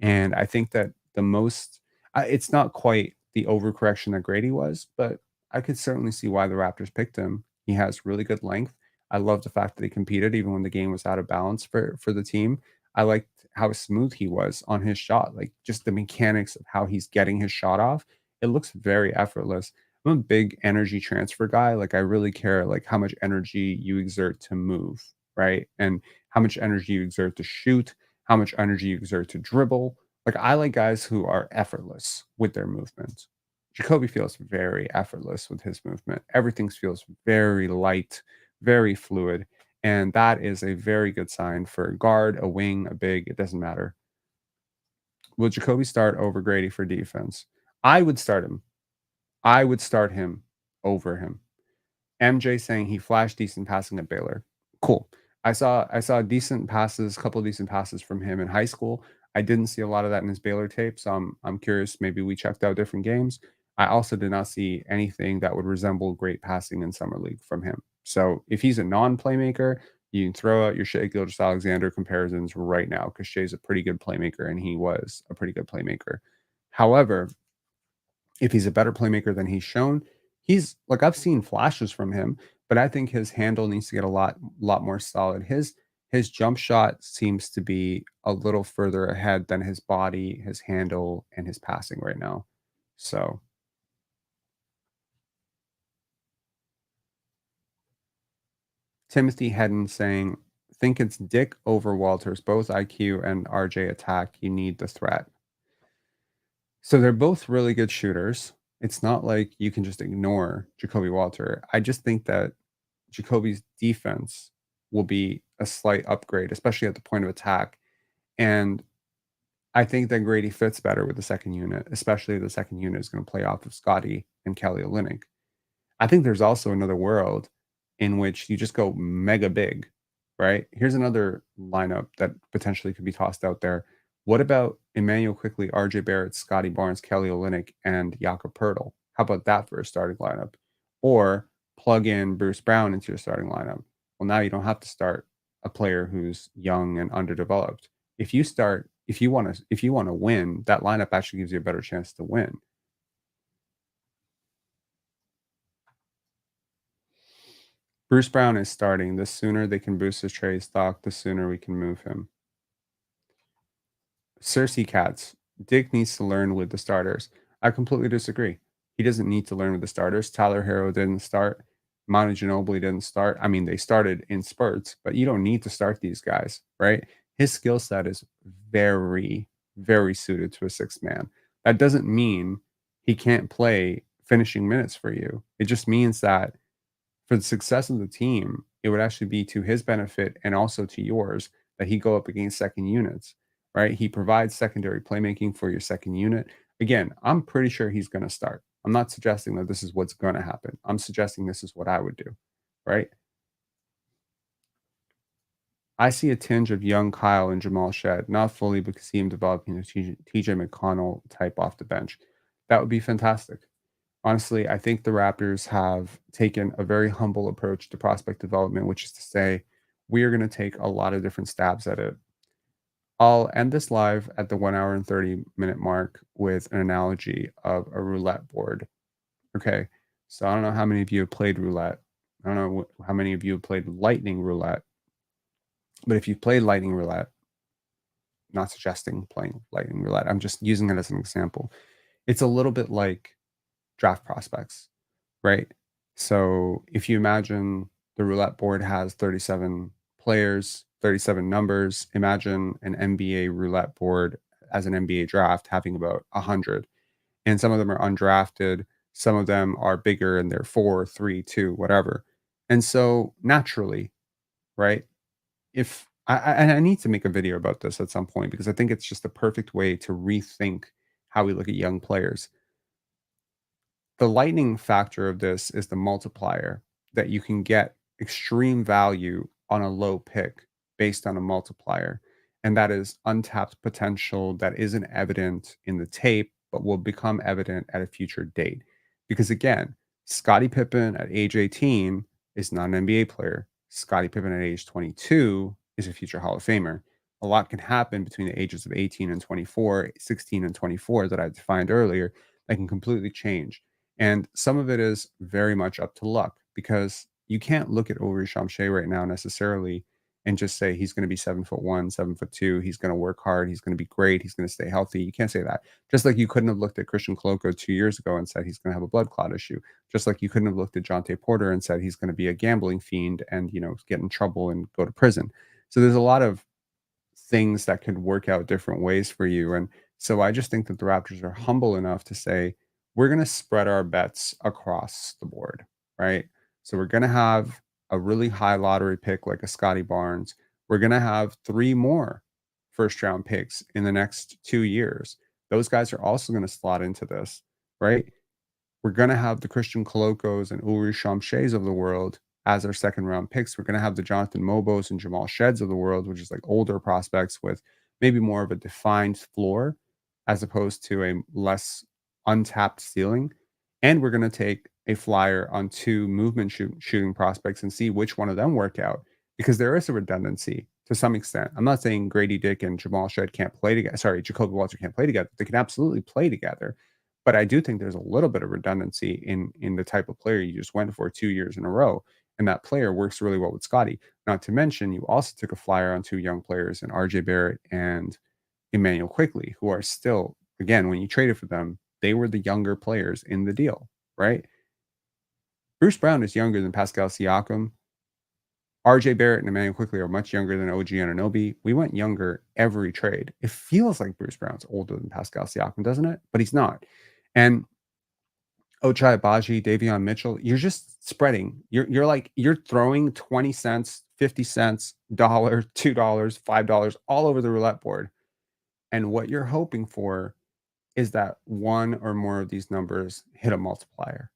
And I think that it's not quite the overcorrection that Grady was, but I could certainly see why the Raptors picked him. He has really good length. I love the fact that he competed even when the game was out of balance for the team. I liked how smooth he was on his shot, like just the mechanics of how he's getting his shot off. It looks very effortless. I'm a big energy transfer guy. Like, I really care like how much energy you exert to move, right? And how much energy you exert to shoot, how much energy you exert to dribble. Like, I like guys who are effortless with their movement. Jacoby feels very effortless with his movement. Everything feels very light, very fluid. And that is a very good sign for a guard, a wing, a big, it doesn't matter. Will Jacoby start over Grady for defense? I would start him. I would start him over him. MJ saying he flashed decent passing at Baylor. Cool. I saw decent passes, a couple of decent passes from him in high school. I didn't see a lot of that in his Baylor tape, so I'm curious. Maybe we checked out different games. I also did not see anything that would resemble great passing in summer league from him. So if he's a non-playmaker, you can throw out your Shea Gilgeous-Alexander comparisons right now because Shea's a pretty good playmaker and he was a pretty good playmaker. However, if he's a better playmaker than he's shown, he's like I've seen flashes from him, but I think his handle needs to get a lot more solid. His jump shot seems to be a little further ahead than his body, his handle, and his passing right now. So Timothy Hedden saying, think it's Dick over Walters, both IQ and RJ attack. You need the threat. So they're both really good shooters. It's not like you can just ignore Jacoby Walter. I just think that Jacoby's defense will be a slight upgrade, especially at the point of attack. And I think that Grady fits better with the second unit, especially if the second unit is going to play off of Scotty and Kelly Olynyk. I think there's also another world in which you just go mega big, right? Here's another lineup that potentially could be tossed out there. What about Emmanuel Quickly, RJ Barrett, Scotty Barnes, Kelly Olynyk, and Jakob Pertl? How about that for a starting lineup? Or plug in Bruce Brown into your starting lineup. Well, now you don't have to start a player who's young and underdeveloped. If you want to win, that lineup actually gives you a better chance to win. Bruce Brown is starting. The sooner they can boost his trade stock, the sooner we can move him. Cersei Cats. Dick needs to learn with the starters. I completely disagree. He doesn't need to learn with the starters. Tyler Hero didn't start. Manu Ginobili didn't start. I mean, they started in spurts, but you don't need to start these guys, right? His skill set is very, very suited to a sixth man. That doesn't mean he can't play finishing minutes for you. It just means that for the success of the team, it would actually be to his benefit and also to yours that he go up against second units, right? He provides secondary playmaking for your second unit. Again, I'm pretty sure he's going to start. I'm not suggesting that this is what's going to happen. I'm suggesting this is what I would do, right? I see a tinge of young Kyle and Jamal Shed, not fully, but see him developing a TJ McConnell type off the bench. That would be fantastic. Honestly, I think the Raptors have taken a very humble approach to prospect development, which is to say, we are going to take a lot of different stabs at it. I'll end this live at the 1 hour and 30-minute mark with an analogy of a roulette board. Okay. So I don't know how many of you have played roulette. I don't know how many of you have played lightning roulette. But if you've played lightning roulette, not suggesting playing lightning roulette, I'm just using it as an example. It's a little bit like draft prospects, right? So if you imagine the roulette board has 37 players, 37 numbers, imagine an NBA roulette board as an NBA draft having about 100. And some of them are undrafted, some of them are bigger and they're 4, 3, 2, whatever. And so naturally, right? If and I need to make a video about this at some point because I think it's just the perfect way to rethink how we look at young players. The lightning factor of this is the multiplier that you can get extreme value on a low pick based on a multiplier. And that is untapped potential that isn't evident in the tape, but will become evident at a future date. Because again, Scottie Pippen at age 18 is not an NBA player. Scottie Pippen at age 22 is a future Hall of Famer. A lot can happen between the ages of 18 and 24, 16 and 24 that I defined earlier that can completely change. And some of it is very much up to luck because you can't look at Ulrich Shamshay right now necessarily and just say he's going to be 7'1", 7'2". He's going to work hard. He's going to be great. He's going to stay healthy. You can't say that. Just like you couldn't have looked at Christian Koloko 2 years ago and said he's going to have a blood clot issue. Just like you couldn't have looked at Jonte Porter and said he's going to be a gambling fiend and get in trouble and go to prison. So there's a lot of things that could work out different ways for you. And so I just think that the Raptors are humble enough to say, we're going to spread our bets across the board, right? So we're going to have a really high lottery pick like a Scotty Barnes. We're going to have 3 more first round picks in the next 2 years. Those guys are also going to slot into this, right? We're going to have the Christian Kolokos and Ulrich Shamshays of the world as our second round picks. We're going to have the Jonathan Mobos and Jamal Sheds of the world, which is like older prospects with maybe more of a defined floor as opposed to a less untapped ceiling. And we're going to take a flyer on 2 shooting prospects and see which one of them work out because there is a redundancy to some extent. I'm not saying Grady Dick and Jamal Shed can't play together. Sorry, Jacoby Walter can't play together. They can absolutely play together. But I do think there's a little bit of redundancy in the type of player you just went for 2 years in a row, and that player works really well with Scotty. Not to mention, you also took a flyer on 2 young players in RJ Barrett and Emmanuel Quickly, who are still, again, when you traded for them, they were the younger players in the deal, right? Bruce Brown is younger than Pascal Siakam. RJ Barrett and Emmanuel Quickly are much younger than OG Anunoby. We went younger every trade. It feels like Bruce Brown's older than Pascal Siakam, doesn't it? But he's not. And Ochai Agbaji, Davion Mitchell, you're just spreading. You're throwing 20 cents, 50 cents, dollar, $2, $5 all over the roulette board. And what you're hoping for is that one or more of these numbers hit a multiplier,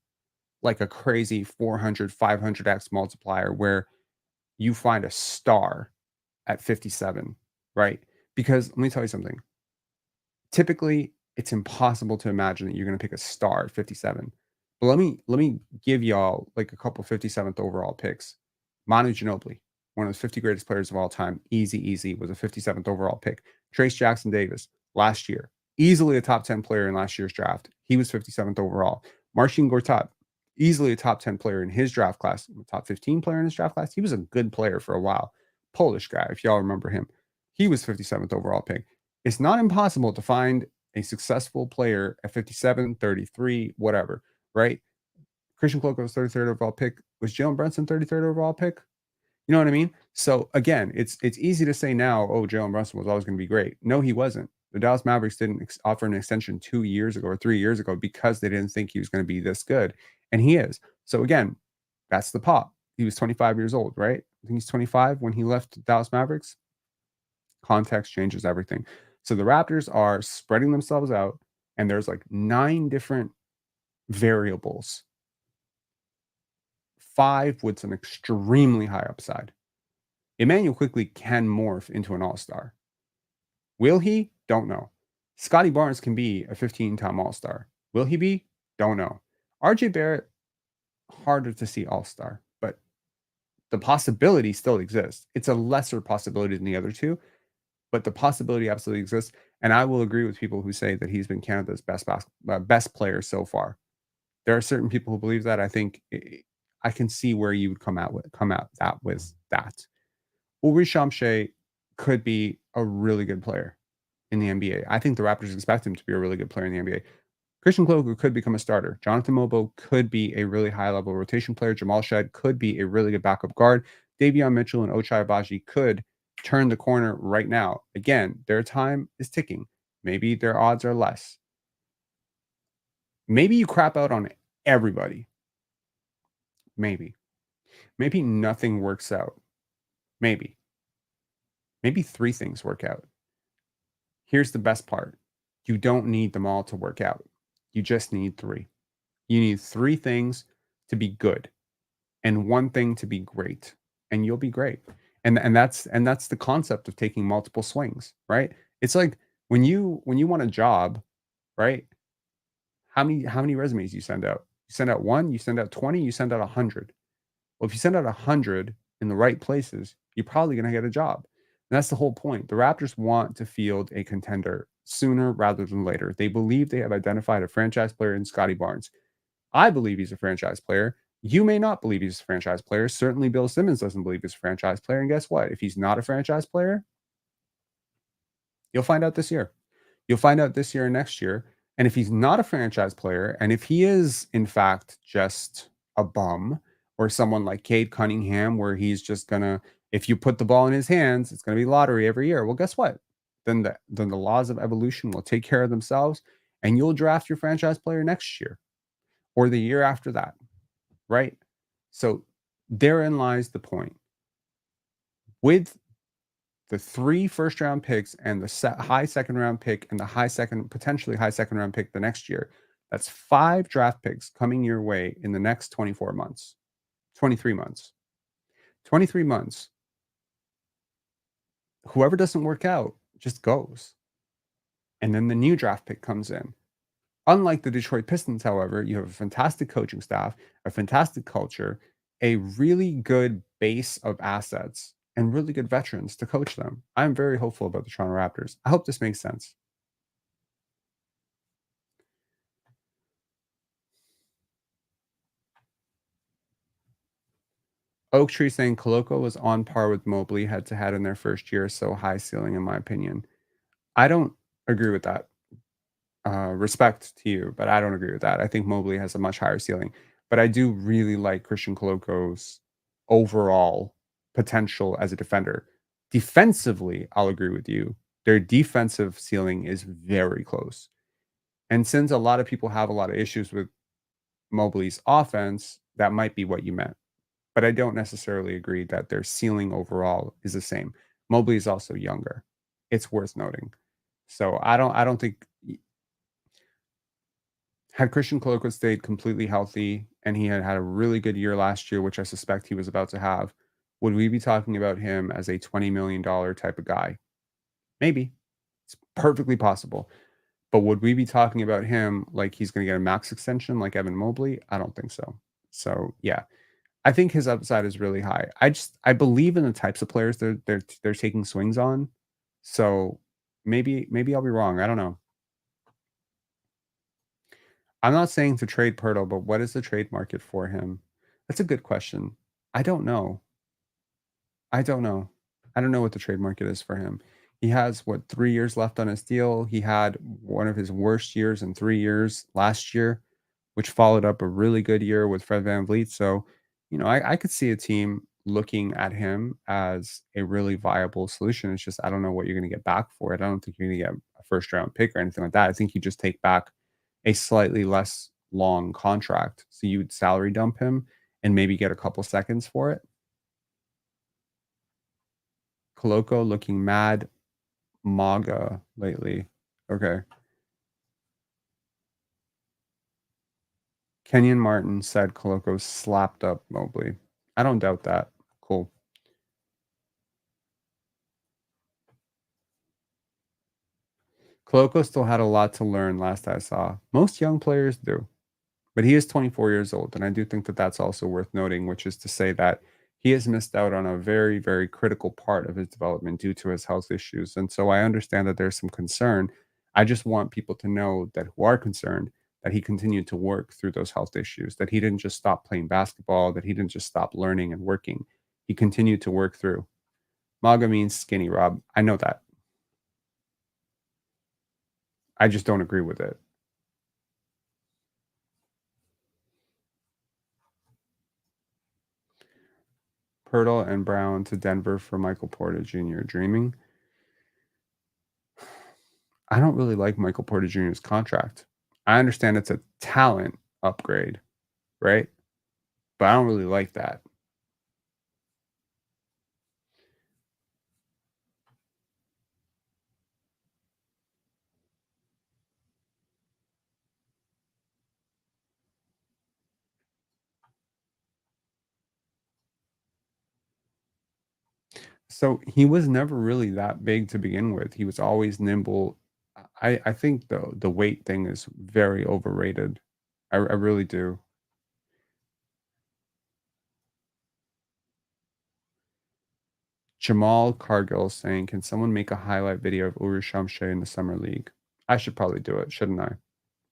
like a crazy 400, 500x multiplier where you find a star at 57, right? Because let me tell you something. Typically, it's impossible to imagine that you're going to pick a star at 57. But let me give y'all like a couple 57th overall picks. Manu Ginobili, one of the 50 greatest players of all time, easy, was a 57th overall pick. Trace Jackson Davis, last year, easily a top 10 player in last year's draft. He was 57th overall. Marcin Gortat, easily a top 10 player in his draft class, top 15 player in his draft class. He was a good player for a while. Polish guy, if y'all remember him. He was 57th overall pick. It's not impossible to find a successful player at 57, 33, whatever, right? Christian Koloko 33rd overall pick. Was Jalen Brunson 33rd overall pick? You know what I mean? So again, it's easy to say now, oh, Jalen Brunson was always going to be great. No, he wasn't. The Dallas Mavericks didn't offer an extension 2 years ago or 3 years ago because they didn't think he was going to be this good. And he is. So again, that's the pop. He was 25 years old, right? I think he's 25 when he left Dallas Mavericks. Context changes everything. So the Raptors are spreading themselves out, and there's like 9 different variables, 5 with some extremely high upside. Emmanuel quickly can morph into an all-star. Will he? Don't know. Scotty Barnes can be a 15-time all-star. Will he be? Don't know. RJ Barrett, harder to see all-star, but the possibility still exists. It's a lesser possibility than the other two, but the possibility absolutely exists. And I will agree with people who say that he's been Canada's best player so far. There are certain people who believe that. I think I can see where you would come out with that. Ulrich Shamshay could be a really good player in the NBA. I think the Raptors expect him to be a really good player in the NBA. Christian Koloko could become a starter. Jonathan Mobo could be a really high-level rotation player. Jamal Shed could be a really good backup guard. Davion Mitchell and Ochai Agbaji could turn the corner right now. Again, their time is ticking. Maybe their odds are less. Maybe you crap out on everybody. Maybe. Maybe nothing works out. Maybe. Maybe 3 things work out. Here's the best part. You don't need them all to work out. You just need 3. You need 3 things to be good and 1 thing to be great, and you'll be great. And that's the concept of taking multiple swings, right? It's like when you want a job, right? How many resumes you send out? You send out 1, you send out 20, you send out 100. Well, if you send out 100 in the right places, you're probably going to get a job. And that's the whole point. The Raptors want to field a contender sooner rather than later. They believe they have identified a franchise player in Scotty Barnes. I believe he's a franchise player. You may not believe he's a franchise player. Certainly, Bill Simmons doesn't believe he's a franchise player. And guess what? If he's not a franchise player, you'll find out this year. You'll find out this year and next year. And if he's not a franchise player, and if he is, in fact, just a bum or someone like Cade Cunningham, where he's just going to, if you put the ball in his hands, it's going to be lottery every year. Well, guess what? Then the laws of evolution will take care of themselves, and you'll draft your franchise player next year or the year after that, right? So therein lies the point. With the 3 first-round picks and the high second-round pick and the potentially high second-round pick the next year, that's 5 draft picks coming your way in the next 24 months, 23 months. 23 months. Whoever doesn't work out just goes. And then the new draft pick comes in. Unlike the Detroit Pistons, however, you have a fantastic coaching staff, a fantastic culture, a really good base of assets, and really good veterans to coach them. I'm very hopeful about the Toronto Raptors. I hope this makes sense. Oak Tree saying Koloko was on par with Mobley head to head in their first year, so high ceiling in my opinion. I don't agree with that. Respect to you, but I don't agree with that. I think Mobley has a much higher ceiling, but I do really like Christian Koloko's overall potential as a defender. Defensively, I'll agree with you. Their defensive ceiling is very close. And since a lot of people have a lot of issues with Mobley's offense, that might be what you meant. But I don't necessarily agree that their ceiling overall is the same. Mobley is also younger. It's worth noting. So I don't think had Christian Koloko stayed completely healthy and he had had a really good year last year, which I suspect he was about to have, would we be talking about him as a $20 million type of guy? Maybe. It's perfectly possible. But would we be talking about him like he's going to get a max extension like Evan Mobley? I don't think so. So, yeah, I think his upside is really high. I believe in the types of players they're taking swings on. So, maybe I'll be wrong. I don't know. I'm not saying to trade Pirtle, but what is the trade market for him? That's a good question. I don't know. I don't know. I don't know what the trade market is for him. He has what 3 years left on his deal. He had one of his worst years in 3 years last year, which followed up a really good year with Fred VanVleet. So, I could see a team looking at him as a really viable solution. It's just I don't know what you're going to get back for it. I don't think you're going to get a first round pick or anything like that. I think you just take back a slightly less long contract. So you'd salary dump him and maybe get a couple seconds for it. Koloko looking mad MAGA lately. Okay. Kenyon Martin said Koloko slapped up Mobley. I don't doubt that. Cool. Koloko still had a lot to learn last I saw. Most young players do. But he is 24 years old, and I do think that that's also worth noting, which is to say that he has missed out on a very, very critical part of his development due to his health issues. And so I understand that there's some concern. I just want people to know that who are concerned that he continued to work through those health issues, that he didn't just stop playing basketball, that he didn't just stop learning and working. He continued to work through. MAGA means skinny, Rob. I know that. I just don't agree with it. Pirtle and Brown to Denver for Michael Porter Jr. Dreaming. I don't really like Michael Porter Jr.'s contract. I understand it's a talent upgrade, right? But I don't really like that. So he was never really that big to begin with. He was always nimble. I think the weight thing is very overrated. I really do. Jamal Cargill saying, "Can someone make a highlight video of Uru Shamshay in the summer league?" I should probably do it, shouldn't I?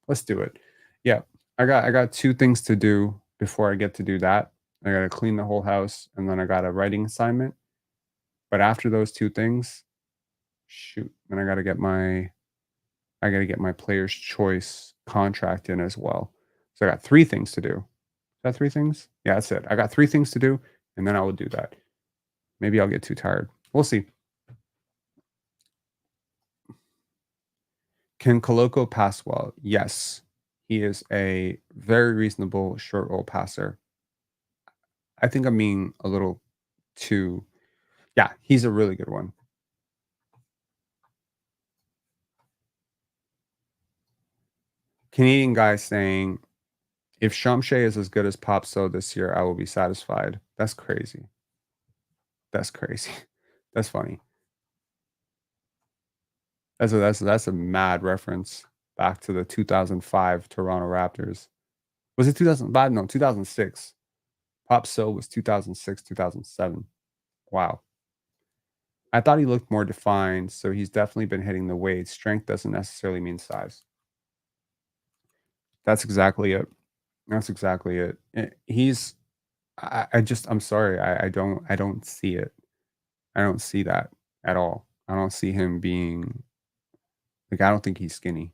Let's do it. Yeah, I got two things to do before I get to do that. I gotta clean the whole house, and then I got a writing assignment. But after those two things, shoot, then I gotta get my player's choice contract in as well. So I got 3 things to do. Is that 3 things? Yeah, that's it. I got 3 things to do, and then I will do that. Maybe I'll get too tired. We'll see. Can Koloko pass well? Yes. He is a very reasonable short roll passer. I think I'm being a little too yeah, he's a really good one. Canadian guy saying, "If Shamshay is as good as Pop So this year, I will be satisfied." That's crazy. That's crazy. That's funny. That's a mad reference back to the 2005 Toronto Raptors. Was it 2005? No, 2006. Pop So was 2006, 2007. Wow. I thought he looked more defined, so he's definitely been hitting the weight. Strength doesn't necessarily mean size. That's exactly it. That's exactly it. He's I'm sorry. I don't see it. I don't see that at all. I don't see him being like I don't think he's skinny.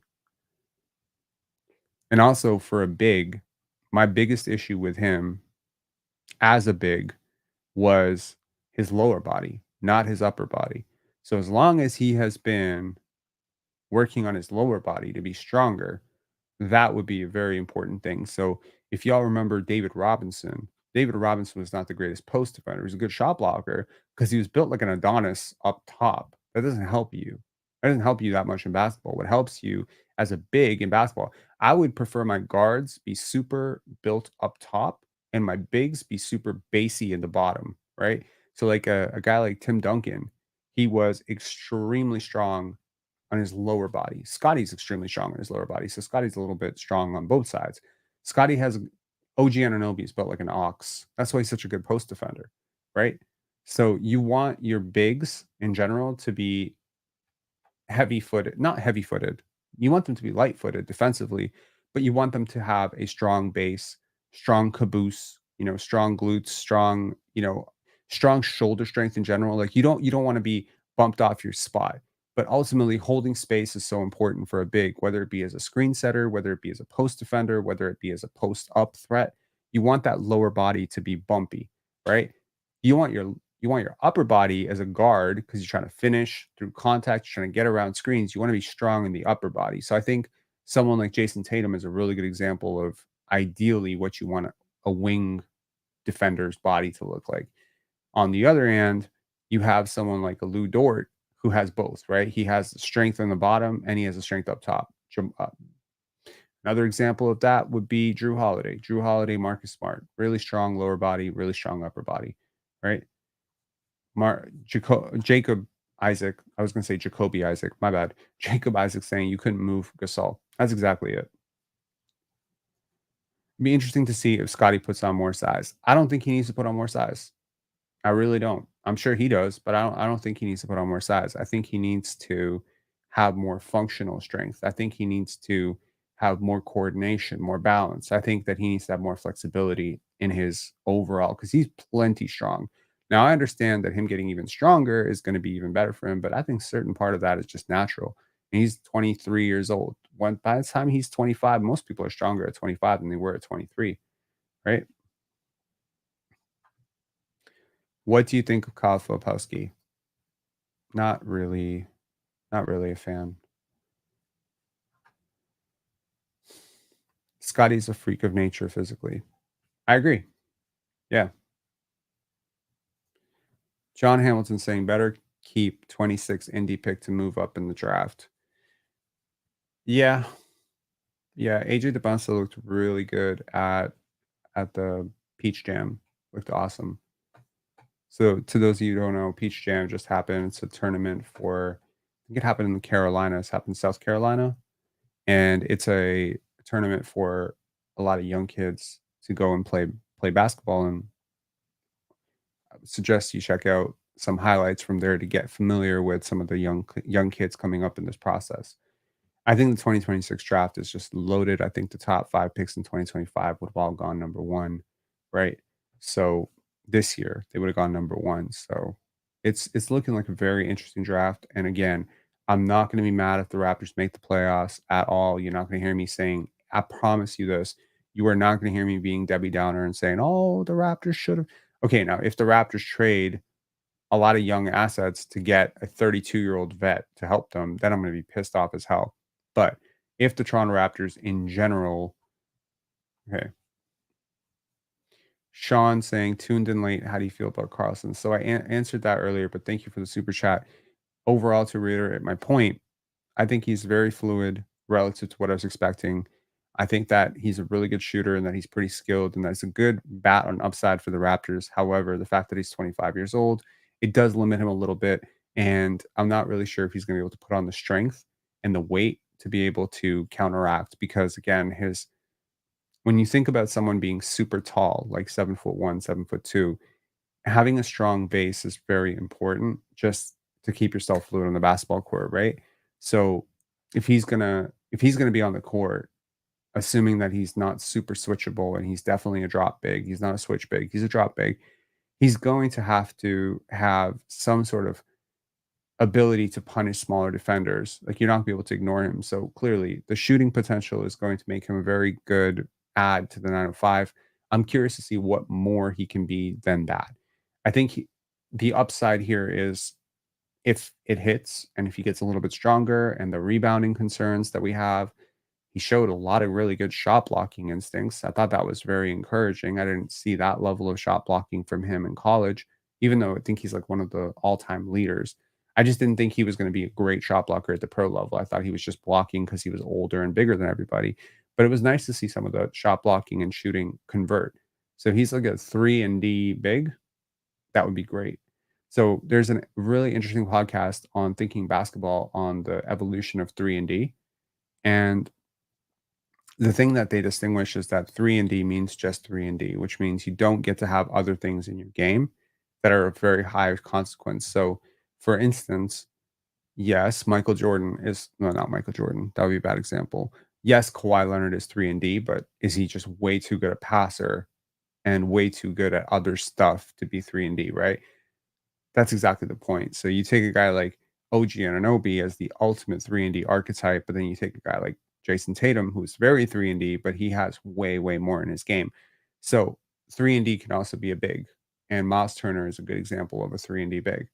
And also for a big, my biggest issue with him as a big was his lower body, not his upper body. So as long as he has been working on his lower body to be stronger, that would be a very important thing. So If y'all remember David Robinson was not the greatest post defender. He was a good shot blocker because he was built like an Adonis up top. That doesn't help you. That doesn't help you that much in basketball. What helps you as a big in basketball, I would prefer my guards be super built up top and my bigs be super basey in the bottom, right? So like a guy like Tim Duncan, he was extremely strong on his lower body. Scotty's extremely strong on his lower body. So Scotty's a little bit strong on both sides. Scotty has OG Anunoby is built like an ox. That's why he's such a good post defender, right? So you want your bigs in general to be heavy footed, not heavy footed. You want them to be light footed defensively, but you want them to have a strong base, strong caboose, strong glutes, strong, strong shoulder strength in general. Like you don't want to be bumped off your spot. But ultimately, holding space is so important for a big, whether it be as a screen setter, whether it be as a post defender, whether it be as a post up threat. You want that lower body to be bumpy, right? You want your upper body as a guard because you're trying to finish through contact, you're trying to get around screens. You want to be strong in the upper body. So I think someone like Jason Tatum is a really good example of ideally what you want a wing defender's body to look like. On the other hand, you have someone like a Lou Dort who has both, right? He has strength on the bottom and he has a strength up top. Another example of that would be Drew Holiday. Drew Holiday, Marcus Smart, really strong lower body, really strong upper body, right? Jacob Isaac. I was going to say Jacoby Isaac. My bad. Jacob Isaac saying you couldn't move Gasol. That's exactly it. It'd be interesting to see if Scotty puts on more size. I don't think he needs to put on more size. I really don't. I'm sure he does, but I don't think he needs to put on more size. I think he needs to have more functional strength. I think he needs to have more coordination, more balance. I think that he needs to have more flexibility in his overall because he's plenty strong. Now I understand that him getting even stronger is going to be even better for him, but I think certain part of that is just natural. And he's 23 years old. By the time he's 25, most people are stronger at 25 than they were at 23, right? What do you think of Kyle Filipowski? Not really, not really a fan. Scotty's a freak of nature physically. I agree. Yeah. John Hamilton saying better keep 26 indie pick to move up in the draft. Yeah. Yeah. AJ DeBonsa looked really good at the Peach Jam. Looked awesome. So to those of you who don't know, Peach Jam just happened. It's a tournament for I think it happened in the Carolinas, happened in South Carolina. And it's a tournament for a lot of young kids to go and play basketball, and I would suggest you check out some highlights from there to get familiar with some of the young kids coming up in this process. I think the 2026 draft is just loaded. I think the top 5 picks in 2025 would have all gone number 1, right? So this year they would have gone number 1. So it's looking like a very interesting draft. And again, I'm not going to be mad if the Raptors make the playoffs at all. You're not going to hear me saying, I promise you this. You are not going to hear me being Debbie Downer and saying, oh, the Raptors should have. Okay, now if the Raptors trade a lot of young assets to get a 32-year-old vet to help them, then I'm going to be pissed off as hell. But if the Toronto Raptors in general, okay. Sean saying tuned in late. How do you feel about Carlson? So I answered that earlier, but thank you for the super chat. Overall, to reiterate my point, I think he's very fluid relative to what I was expecting. I think that he's a really good shooter and that he's pretty skilled and that's a good bat on upside for the Raptors. However, the fact that he's 25 years old, it does limit him a little bit. And I'm not really sure if he's going to be able to put on the strength and the weight to be able to counteract because again, when you think about someone being super tall, like 7'1", 7'2", having a strong base is very important just to keep yourself fluid on the basketball court, right? So if he's gonna be on the court, assuming that he's not super switchable and he's definitely a drop big, he's not a switch big, he's a drop big, he's going to have to have some sort of ability to punish smaller defenders. Like you're not gonna be able to ignore him. So clearly the shooting potential is going to make him a very good add to the 905. I'm curious to see what more he can be than that. I think the upside here is if it hits and if he gets a little bit stronger and the rebounding concerns that we have, He showed a lot of really good shot blocking instincts. I thought that was very encouraging. I didn't see that level of shot blocking from him in college, even though I think he's like one of the all-time leaders. I just didn't think he was going to be a great shot blocker at the pro level. I thought he was just blocking because he was older and bigger than everybody. But it was nice to see some of the shot blocking and shooting convert. So he's like a 3 and D big. That would be great. So there's a really interesting podcast on thinking basketball on the evolution of 3 and D. And the thing that they distinguish is that 3 and D means just 3 and D, which means you don't get to have other things in your game that are of very high consequence. So, for instance, yes, Michael Jordan is no, not Michael Jordan. That would be a bad example. Yes, Kawhi Leonard is 3 and D, but is he just way too good a passer and way too good at other stuff to be 3 and D, right? That's exactly the point. So you take a guy like OG Anunoby as the ultimate 3 and D archetype, but then you take a guy like Jason Tatum, who's very 3 and D, but he has way, way more in his game. So 3 and D can also be a big. And Miles Turner is a good example of a 3 and D big.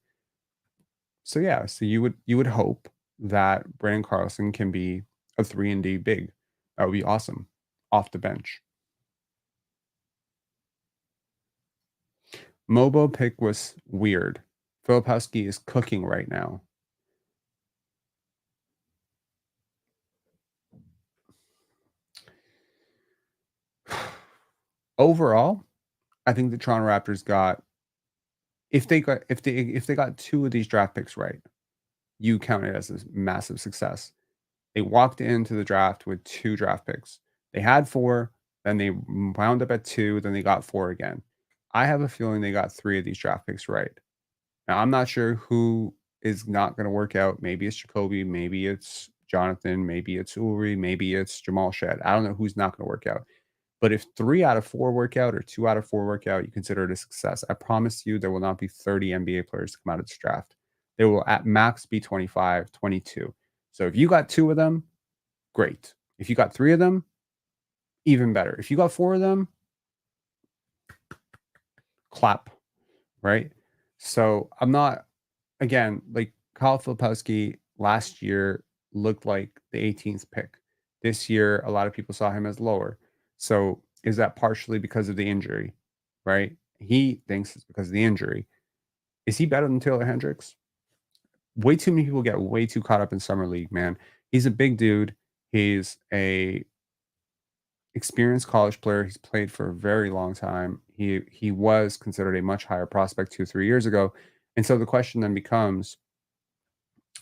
So yeah, so you would hope that Brandon Carlson can be a 3 and D big. That would be awesome off the bench. Mobo pick was weird. Filipowski is cooking right now. Overall, I think the Toronto Raptors got if they got 2 of these draft picks right, you count it as a massive success. They walked into the draft with 2 draft picks. They had 4, then they wound up at 2, then they got 4 again. I have a feeling they got 3 of these draft picks right. Now, I'm not sure who is not gonna work out. Maybe it's Jacoby, maybe it's Jonathan, maybe it's Uri, maybe it's Jamal Shed. I don't know who's not gonna work out. But if 3 out of 4 work out or 2 out of 4 work out, you consider it a success. I promise you there will not be 30 NBA players to come out of this draft. There will at max be 25, 22. So if you got 2 of them, great. If you got 3 of them, even better. If you got 4 of them, clap, right? So I'm not again, like Kyle Filipowski last year looked like the 18th pick. This year, a lot of people saw him as lower. So is that partially because of the injury, right? He thinks it's because of the injury. Is he better than Taylor Hendricks? Way too many people get way too caught up in summer league, man. He's a big dude. He's a experienced college player. He's played for a very long time. He was considered a much higher prospect 2 3 years ago, and so the question then becomes: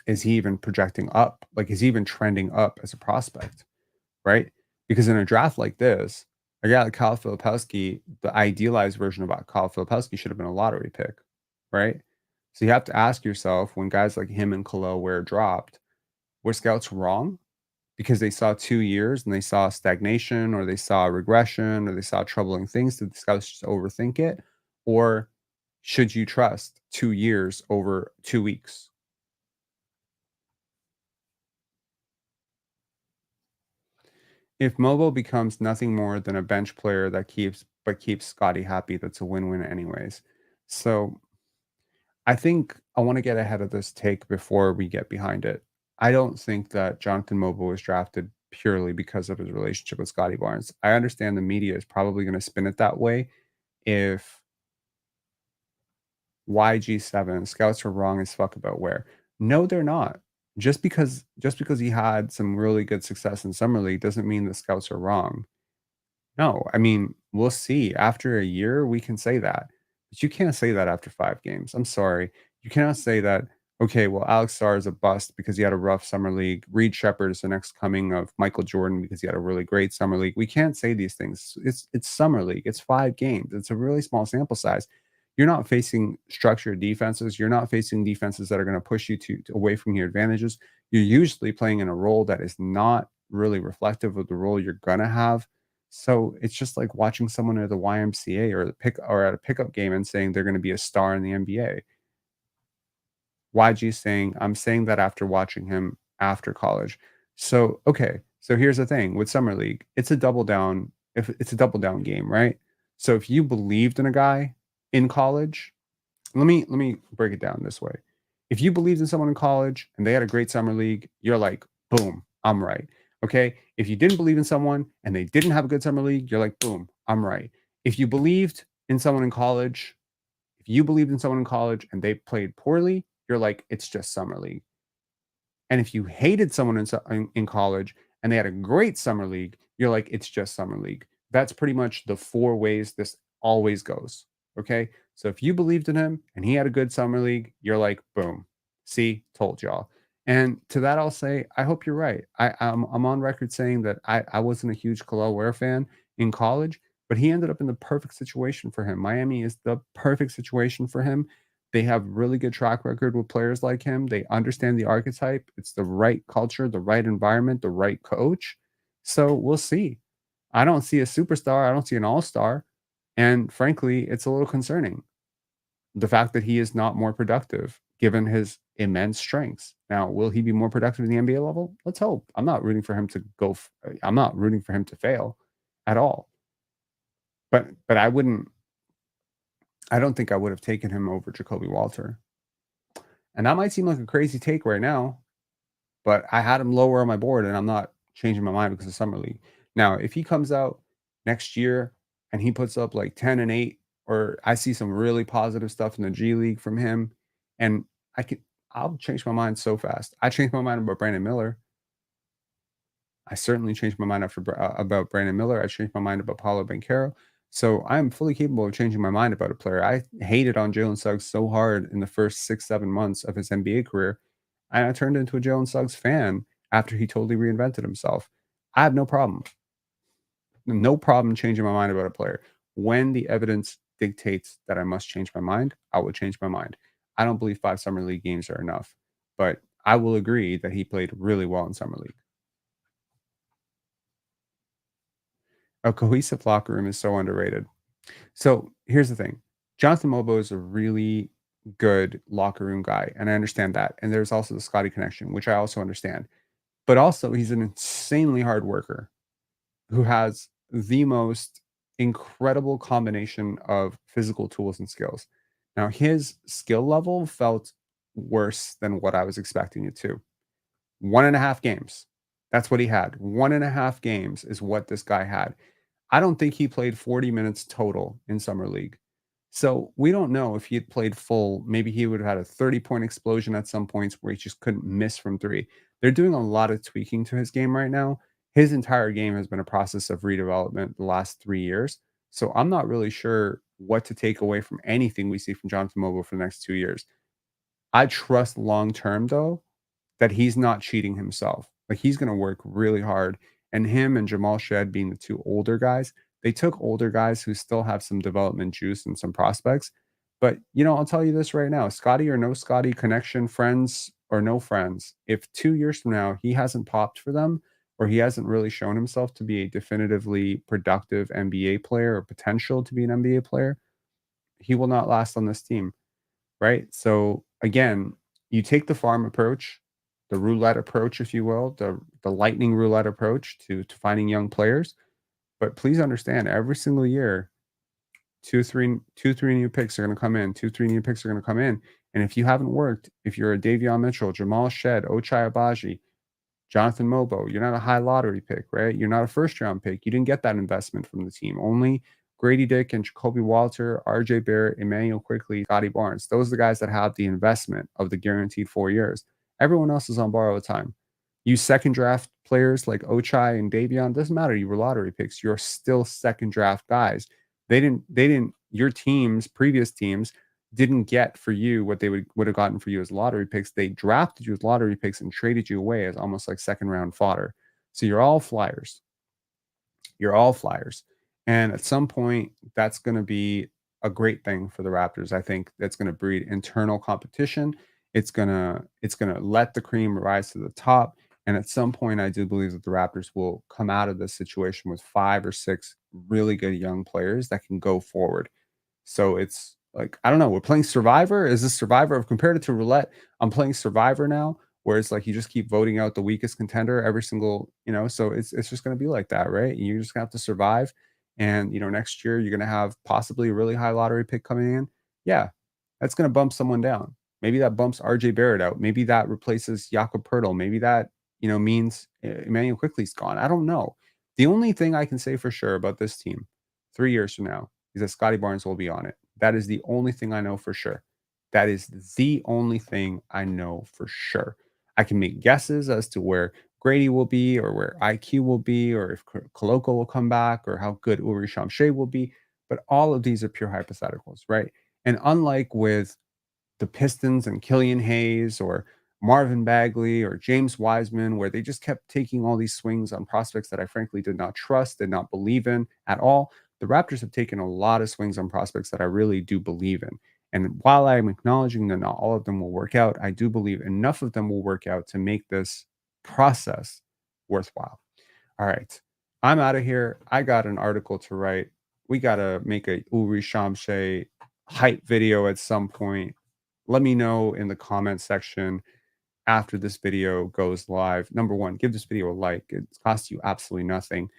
is he even projecting up? Like, is he even trending up as a prospect? Right? Because in a draft like this, a guy like Kyle Filipowski, the idealized version about Kyle Filipowski should have been a lottery pick, right? So you have to ask yourself when guys like him and Kalo were dropped, were scouts wrong because they saw 2 years and they saw stagnation or they saw regression or they saw troubling things? Did the scouts just overthink it? Or should you trust 2 years over 2 weeks? If Mobo becomes nothing more than a bench player that keeps Scotty happy, that's a win-win anyways. So I think I want to get ahead of this take before we get behind it. I don't think that Jonathan Mobo was drafted purely because of his relationship with Scotty Barnes. I understand the media is probably going to spin it that way if YG7 scouts are wrong as fuck about where. No, they're not. Just because he had some really good success in summer league doesn't mean the scouts are wrong. No, I mean, we'll see. After a year, we can say that. But you can't say that after 5 games. I'm sorry. You cannot say that, okay, well, Alex Sarr is a bust because he had a rough summer league. Reed Shepherd is the next coming of Michael Jordan because he had a really great summer league. We can't say these things. It's summer league. It's 5 games. It's a really small sample size. You're not facing structured defenses. You're not facing defenses that are going to push you away from your advantages. You're usually playing in a role that is not really reflective of the role you're going to have. So it's just like watching someone at the YMCA or at a pickup game and saying they're going to be a star in the NBA. YG saying, I'm saying that after watching him after college. So, okay. So here's the thing with Summer League, it's a double down. If it's a double down game, right? So if you believed in a guy in college, let me break it down this way. If you believed in someone in college and they had a great summer league, you're like, boom, I'm right. Okay. If you didn't believe in someone and they didn't have a good summer league, you're like, boom, I'm right. If you believed in someone in college, if you believed in someone in college and they played poorly, you're like, it's just summer league. And if you hated someone in college and they had a great summer league, you're like, it's just summer league. That's pretty much the four ways this always goes. Okay. So if you believed in him and he had a good summer league, you're like, boom, see, told y'all. And to that, I'll say, I hope you're right. I'm on record saying that I wasn't a huge Khalil Ware fan in college, but he ended up in the perfect situation for him. Miami is the perfect situation for him. They have really good track record with players like him. They understand the archetype. It's the right culture, the right environment, the right coach. So we'll see. I don't see a superstar. I don't see an all-star. And frankly, it's a little concerning. The fact that he is not more productive given his immense strengths. Now, will he be more productive in the NBA level? Let's hope. I'm not rooting for him to I'm not rooting for him to fail at all. But I don't think I would have taken him over Jacoby Walter. And that might seem like a crazy take right now, but I had him lower on my board and I'm not changing my mind because of summer league. Now, if he comes out next year and he puts up like 10 and 8, or I see some really positive stuff in the G League from him, and I can I'll change my mind so fast. I changed my mind about Brandon Miller. I certainly changed my mind about Brandon Miller. I changed my mind about Paulo Banchero. So I'm fully capable of changing my mind about a player. I hated on Jalen Suggs so hard in the first 6, 7 months of his NBA career, and I turned into a Jalen Suggs fan after he totally reinvented himself. I have no problem changing my mind about a player. When the evidence dictates that I must change my mind, I will change my mind. I don't believe 5 summer league games are enough, but I will agree that he played really well in summer league. A cohesive locker room is so underrated. So here's the thing. Jonathan Mobo is a really good locker room guy, and I understand that. And there's also the Scotty connection, which I also understand. But also, he's an insanely hard worker who has the most incredible combination of physical tools and skills. Now, his skill level felt worse than what I was expecting it to. 1.5 games. That's what he had. 1.5 games is what this guy had. I don't think he played 40 minutes total in summer league. So we don't know if he had played full. Maybe he would have had a 30-point explosion at some points where he just couldn't miss from three. They're doing a lot of tweaking to his game right now. His entire game has been a process of redevelopment the last 3 years. So I'm not really sure what to take away from anything we see from Jonathan Mobile for the next 2 years. I trust long term, though, that he's not cheating himself. Like, he's gonna work really hard, and him and Jamal Shed being the 2 older guys, they took older guys who still have some development juice and some prospects, but, I'll tell you this right now, Scotty or no Scotty connection, friends or no friends, if 2 years from now he hasn't popped for them or he hasn't really shown himself to be a definitively productive NBA player or potential to be an NBA player, he will not last on this team. Right? So again, you take the farm approach, the roulette approach, if you will, the lightning roulette approach to finding young players. But please understand, every single year, two, three new picks are going to come in. 2, 3 new picks are going to come in. And if you haven't worked, if you're a Davion Mitchell, Jamal Shed, Ochai Abaji, Jonathan Mobo, you're not a high lottery pick, right? You're not a first round pick. You didn't get that investment from the team. Only Grady Dick and Jacoby Walter, RJ Barrett, Emmanuel Quickly, Scotty Barnes. Those are the guys that have the investment of the guaranteed 4 years. Everyone else is on borrowed time. You second draft players like Ochai and Davion, doesn't matter. You were lottery picks. You're still second draft guys. Your previous teams didn't get for you what they would have gotten for you as lottery picks. They drafted you as lottery picks and traded you away as almost like second round fodder. So you're all flyers. You're all flyers. And at some point, that's going to be a great thing for the Raptors. I think that's going to breed internal competition. It's gonna let the cream rise to the top. And at some point, I do believe that the Raptors will come out of this situation with 5 or 6 really good young players that can go forward. So it's like, I don't know, we're playing Survivor. Is this Survivor? I've compared it to roulette. I'm playing Survivor now, where it's like you just keep voting out the weakest contender every single, so it's just gonna be like that, right? You're just gonna have to survive. And next year you're gonna have possibly a really high lottery pick coming in. Yeah, that's gonna bump someone down. Maybe that bumps RJ Barrett out. Maybe that replaces Jakob Pertl. Maybe that means Emmanuel Quickly's gone. I don't know. The only thing I can say for sure about this team 3 years from now is that Scotty Barnes will be on it. That is the only thing I know for sure. That is the only thing I know for sure. I can make guesses as to where Grady will be or where IQ will be or if Koloko will come back or how good Uri Shamshay will be. But all of these are pure hypotheticals, right? And unlike with the Pistons and Killian Hayes or Marvin Bagley or James Wiseman, where they just kept taking all these swings on prospects that I frankly did not trust, did not believe in at all. The Raptors have taken a lot of swings on prospects that I really do believe in. And while I'm acknowledging that not all of them will work out, I do believe enough of them will work out to make this process worthwhile. All right. I'm out of here. I got an article to write. We got to make a Uri Shamshay hype video at some point. Let me know in the comment section after this video goes live. Number one, give this video a like. It costs you absolutely nothing.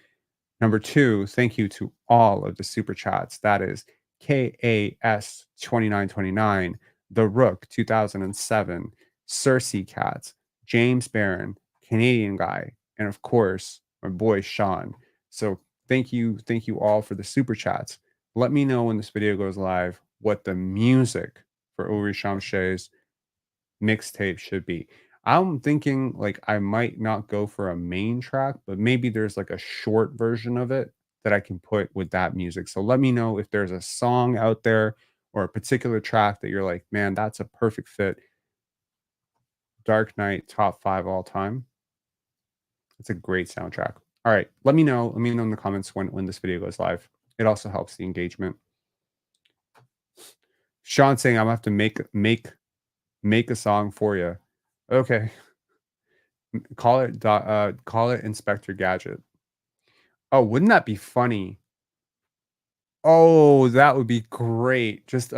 Number two, thank you to all of the super chats. That is KAS2929, The Rook 2007, Cersei Cats, James Barron, Canadian Guy, and of course, my boy Sean. So thank you all for the super chats. Let me know when this video goes live what the music for Uri Shamshay's mixtape should be. I'm thinking like I might not go for a main track, but maybe there's like a short version of it that I can put with that music. So let me know if there's a song out there or a particular track that you're like, man, that's a perfect fit. Dark Knight top 5 all time. It's a great soundtrack. All right, let me know. Let me know in the comments when this video goes live. It also helps the engagement. Sean saying I'm gonna have to make a song for you. Okay. Call it Inspector Gadget. Oh, wouldn't that be funny? Oh, that would be great. Just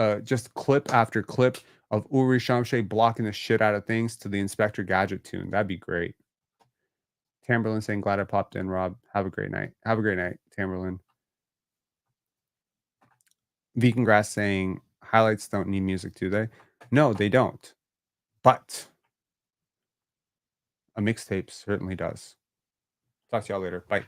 clip after clip of Uri Shamshay blocking the shit out of things to the Inspector Gadget tune. That'd be great. Tamberlin saying, glad I popped in, Rob. Have a great night. Have a great night, Tamberlin. Vegan Grass saying, highlights don't need music, do they? No, they don't. But a mixtape certainly does. Talk to y'all later. Bye.